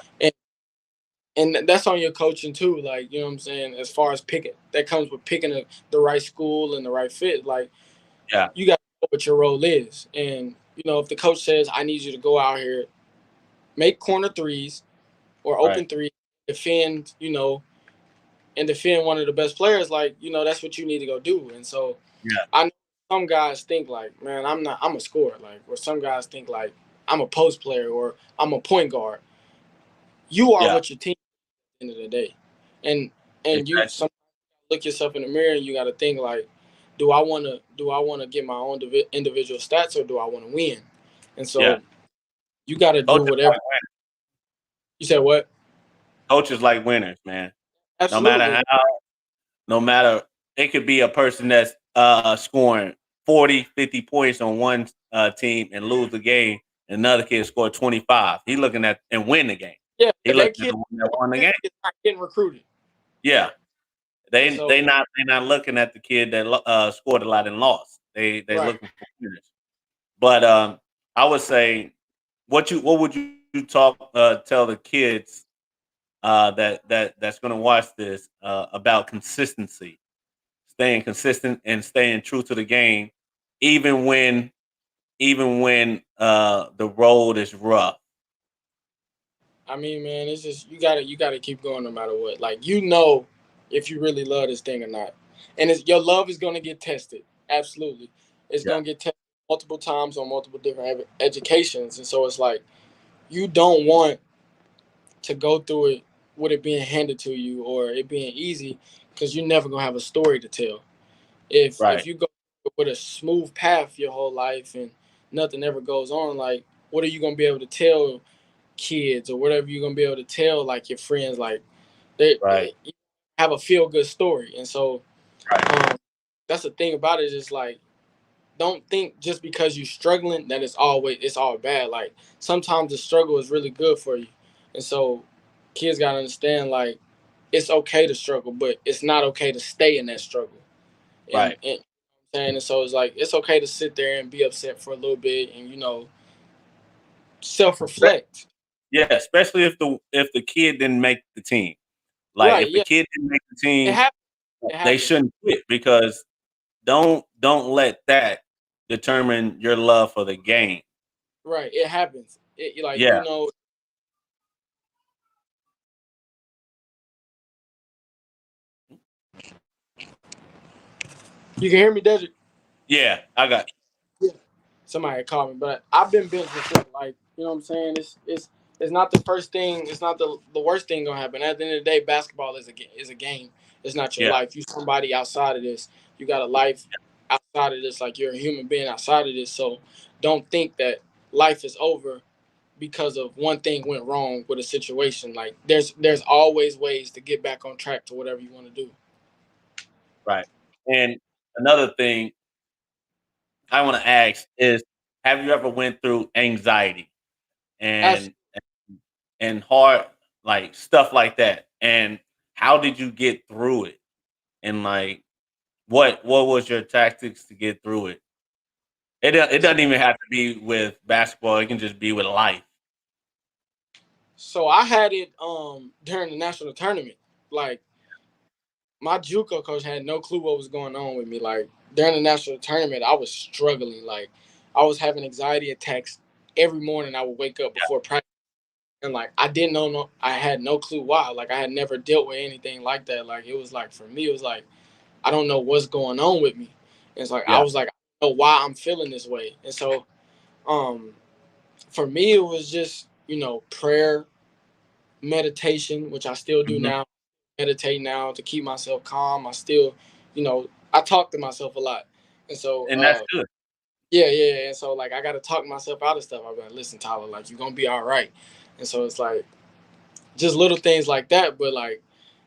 And that's on your coaching too. Like, you know what I'm saying? As far as picking, that comes with picking the right school and the right fit. Like, yeah, you got to know what your role is. And if the coach says, "I need you to go out here, make corner threes or right, open threes, defend," and defend one of the best players, like, that's what you need to go do. And so yeah, I know some guys think like, man, I'm a scorer, like, or some guys think like I'm a post player or I'm a point guard. You are yeah. what your team at the end of the day. And you Exactly. some look yourself in the mirror and you gotta think like, do I wanna get my own individual stats or do I wanna win? And Yeah. so you gotta do Coaches whatever like winners. you said what? Coaches like winners, man. No matter Absolutely. how, no matter it could be a person that's scoring 40, 50 points on one team and lose the game, and another kid scored 25. He looking at and win the game. Yeah, He that looking at kid the one that won the game. is not getting recruited. Yeah. And They so they not looking at the kid that scored a lot and lost. They right. looking for winners. But I would say what would you talk tell the kids that's going to watch this about consistency, staying consistent and staying true to the game, even when the road is rough. I mean, man, it's just you gotta keep going no matter what. Like, if you really love this thing or not, and your love is gonna get tested. Absolutely, it's Yeah, gonna get tested multiple times on multiple different educations, and so it's like you don't want to go through it with it being handed to you or it being easy, because you're never gonna have a story to tell. If right, you go with a smooth path your whole life and nothing ever goes on, like, what are you gonna be able to tell kids or whatever you're gonna be able to tell like your friends, like right, you have a feel good story. And so right, um, that's the thing about it, is like, don't think just because you're struggling that it's all bad. Like, sometimes the struggle is really good for you. And so kids gotta understand, like, it's okay to struggle, but it's not okay to stay in that struggle. and, right. and and so it's like it's okay to sit there and be upset for a little bit and Espe- self-reflect. Yeah, especially if the kid didn't make the team. Like Right, if the yeah, kid didn't make the it team, happens. It they happens. shouldn't quit because don't let that determine your love for the game. Right, it happens. It, like, Yeah, you can hear me, Desert. yeah, I got Yeah. Somebody had called me, but I've been benched before. Like, you know what I'm saying? It's not the first thing. It's not the worst thing gonna happen. At the end of the day, basketball is a game. It's not your yeah, life. You somebody outside of this. You got a life outside of this. Like, you're a human being outside of this. So don't think that life is over because of one thing went wrong with a situation. Like, there's always ways to get back on track to whatever you want to do. right. And another thing I want to ask is, have you ever went through anxiety As and hard like stuff like that? And how did you get through it? And like, what was your tactics to get through it? It so, doesn't even have to be with basketball. It can just be with life. so I had it during the national tournament. Like, my JUCO coach had no clue what was going on with me. Like, during the national tournament, I was struggling. Like, I was having anxiety attacks every morning. I would wake up Yeah, before practice, and like, I didn't know, no, I had no clue why. Like, I had never dealt with anything like that. Like, it was like, for me, it was like, I don't know what's going on with me. And it's like, I yeah, was like, I don't know why I'm feeling this way. And so, um, for me, it was just prayer, meditation, which I still do Mhm. now, meditate now to keep myself calm. I still, I talk to myself a lot. And so, And that's good. yeah, yeah. And so, like, I got to talk myself out of stuff. I'm like, listen, Tyler, like, you're going to be all right. And so it's like just little things like that. But, like,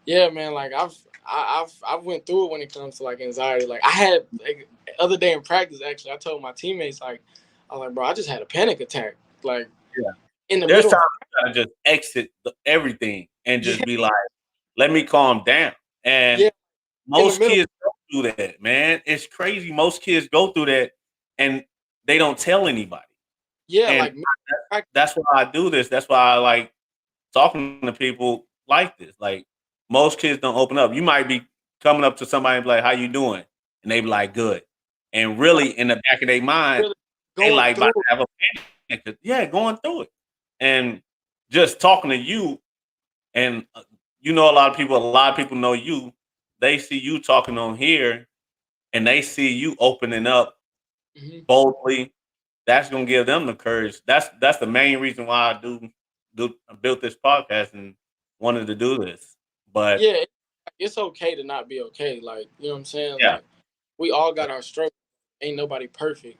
yeah, man, like, I've went through it when it comes to, like, anxiety. Like, I had, like, other day in practice, actually, I told my teammates, like, I was like, bro, I just had a panic attack. Like, Yeah. in the There's middle times of, you gotta just exit everything and yeah, just be like, "Let me calm down." And yeah, in the most middle, kids go through that, man. It's crazy. Most kids go through that and they don't tell anybody. yeah, And like, practice, that's why I do this. That's why I like talking to people like this. Like most kids don't open up. You might be coming up to somebody and be like, "How you doing?" And they be like, "Good." And right, really, in the back of their mind, really they going like about through to it. have a panic. Yeah, going through it, and just talking to you, and you know, a lot of people. A lot of people know you. They see you talking on here, and they see you opening up Hmm. boldly. That's gonna give them the courage. That's the main reason why I built this podcast and wanted to do this. But Yeah, it's okay to not be okay. Like, you know what I'm saying? yeah, Like, we all got our struggles. Ain't nobody perfect.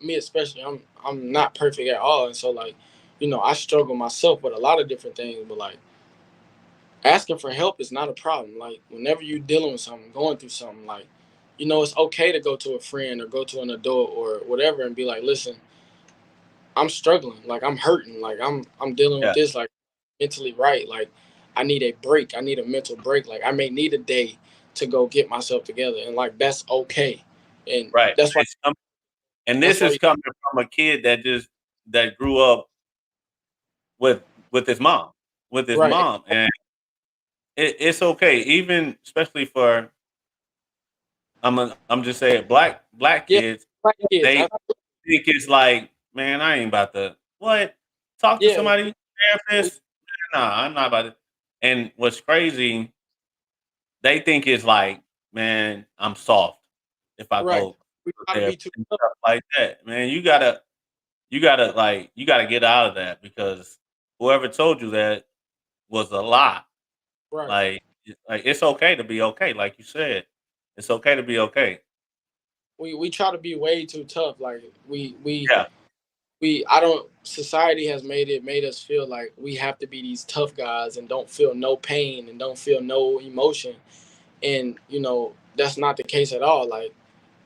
Me especially, I'm not perfect at all. And so, like, I struggle myself with a lot of different things. But, like, asking for help is not a problem. Like, whenever you're dealing with something, going through something, like, it's okay to go to a friend or go to an adult or whatever and be like, listen, I'm struggling. Like, I'm hurting. Like, I'm dealing with yeah, this. Like, mentally right. Like, I need a break. I need a mental break. Like, I may need a day to go get myself together, and, like, that's okay. And right. that's why. And That's this why. is coming from a kid that grew up with with his mom, Right. and it's okay, even especially for I'm just saying black Yeah. kids. Black kids. They think it's like, man, I ain't about to what talk to Yeah. somebody We, therapist. Nah, I'm not about to. And what's crazy, they think it's like, man, I'm soft if I right. go We to gotta be therapy too and tough. stuff like that. Man, you gotta get out of that because whoever told you that was a lie. Right. Like it's okay to be okay, like you said. It's okay to be okay. We try to be way too tough. Like, Yeah, I don't. Society has made us feel like we have to be these tough guys and don't feel no pain and don't feel no emotion. And that's not the case at all. Like,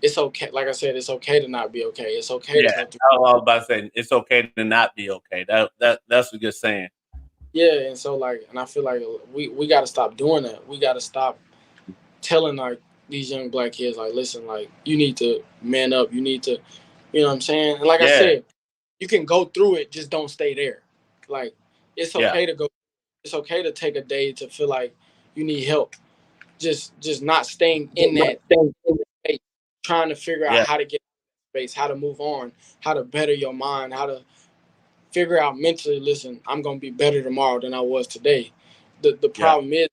it's okay. Like I said, it's okay to not be okay. It's okay to yeah. go through. I was about to say it's okay to not be okay. That's a good saying. Yeah, and so, like, and I feel like we got to stop doing that. We got to stop telling, like, these young black kids, like, listen, like, you need to man up. You need to, you know what I'm saying? And like I Yeah, said, you can go through it, just don't stay there. Like, it's yeah, okay to go. It's okay to take a day to feel like you need help. Just not staying in that space, trying to figure out yeah, how to get space, how to move on, how to better your mind, how to figure out mentally. Listen, I'm gonna be better tomorrow than I was today. The yeah. problem is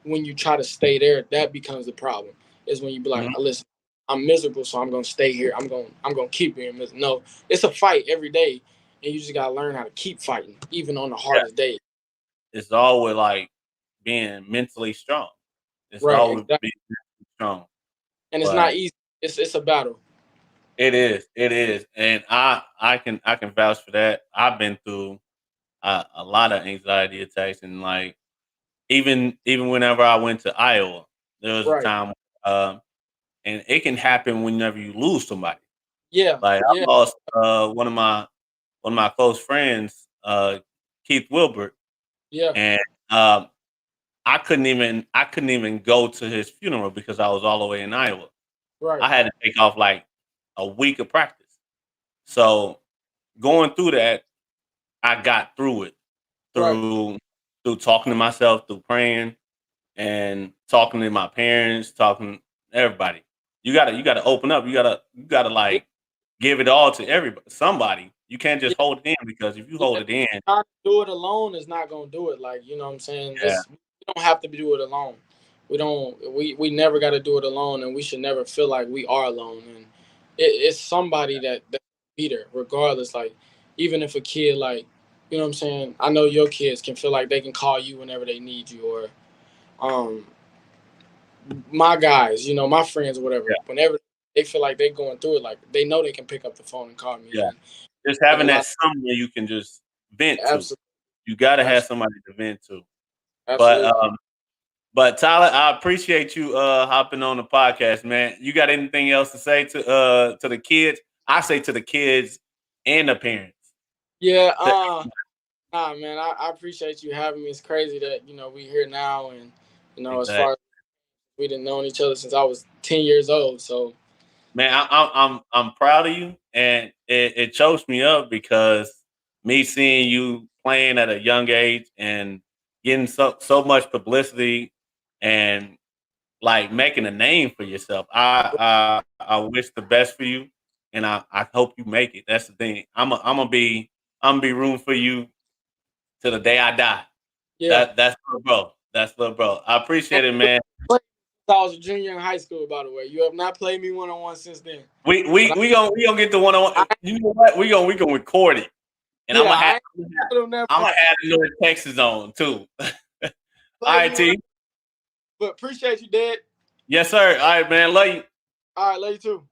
when you try to stay there, that becomes the problem. Is when you be like, Mhm. listen, I'm miserable, so I'm gonna stay here. I'm gonna keep being miserable. No, it's a fight every day, and you just gotta learn how to keep fighting, even on the Yeah. hardest day. It's all with like being mentally strong. It's Right, all with exactly. being mentally strong. And it's not But easy. It's a battle. it is, and I can vouch for that. I've been through a lot of anxiety attacks, and like even whenever I went to Iowa, there was a Right. time, and it can happen whenever you lose somebody. Yeah. Like I Yeah. lost one of my close friends, Keith Wilbert, Yeah. and I couldn't even go to his funeral because I was all the way in Iowa. Right. I had to take off like a week of practice. So going through that, I got through it Right. through talking to myself, through praying and talking to my parents, talking to everybody. You gotta open up. You gotta Yeah. like give it all to everybody, somebody. You can't Yeah. just hold it in because if you hold Yeah. it in, Trying to do it alone is not gonna do it. Like, you know what I'm saying? yeah, We don't have to do it alone. We never got to do it alone, and we should never feel like we are alone. And it's somebody that be there regardless. Like, even if a kid like, you know what I'm saying, I know your kids can feel like they can call you whenever they need you, or um my guys, you know, my friends or whatever, Yeah, whenever they feel like they're going through it, like they know they can pick up the phone and call me. yeah. And Just like a having that lot, somewhere you can just vent to. absolutely, You gotta have absolutely, somebody to vent to. But absolutely. but Tyler, I appreciate you hopping on the podcast, man. You got anything else to say to the kids? I say to the kids and the parents. Yeah, nah, man, I appreciate you having me. It's crazy that, you know, we here now, and you know, as far Exactly. as we didn't know each other since I was 10 years old. So Man, I'm proud of you, and it chokes me up because me seeing you playing at a young age and getting so much publicity and like making a name for yourself. I wish the best for you, and I hope you make it. That's the thing. I'm gonna be rooting for you till the day I die. yeah, That's little bro. That's little bro. I appreciate it, man. I was a junior in high school, by the way. You have not played me 1-on-1 since then. We But we we gonna get the one on I, one. You know what? We gonna record it, and yeah, I ain't on that I'm gonna part. add a little Texas on too. All Play right, me when T. but appreciate you, Dad. Yes, sir. All right, man. Love you. All right, love you too.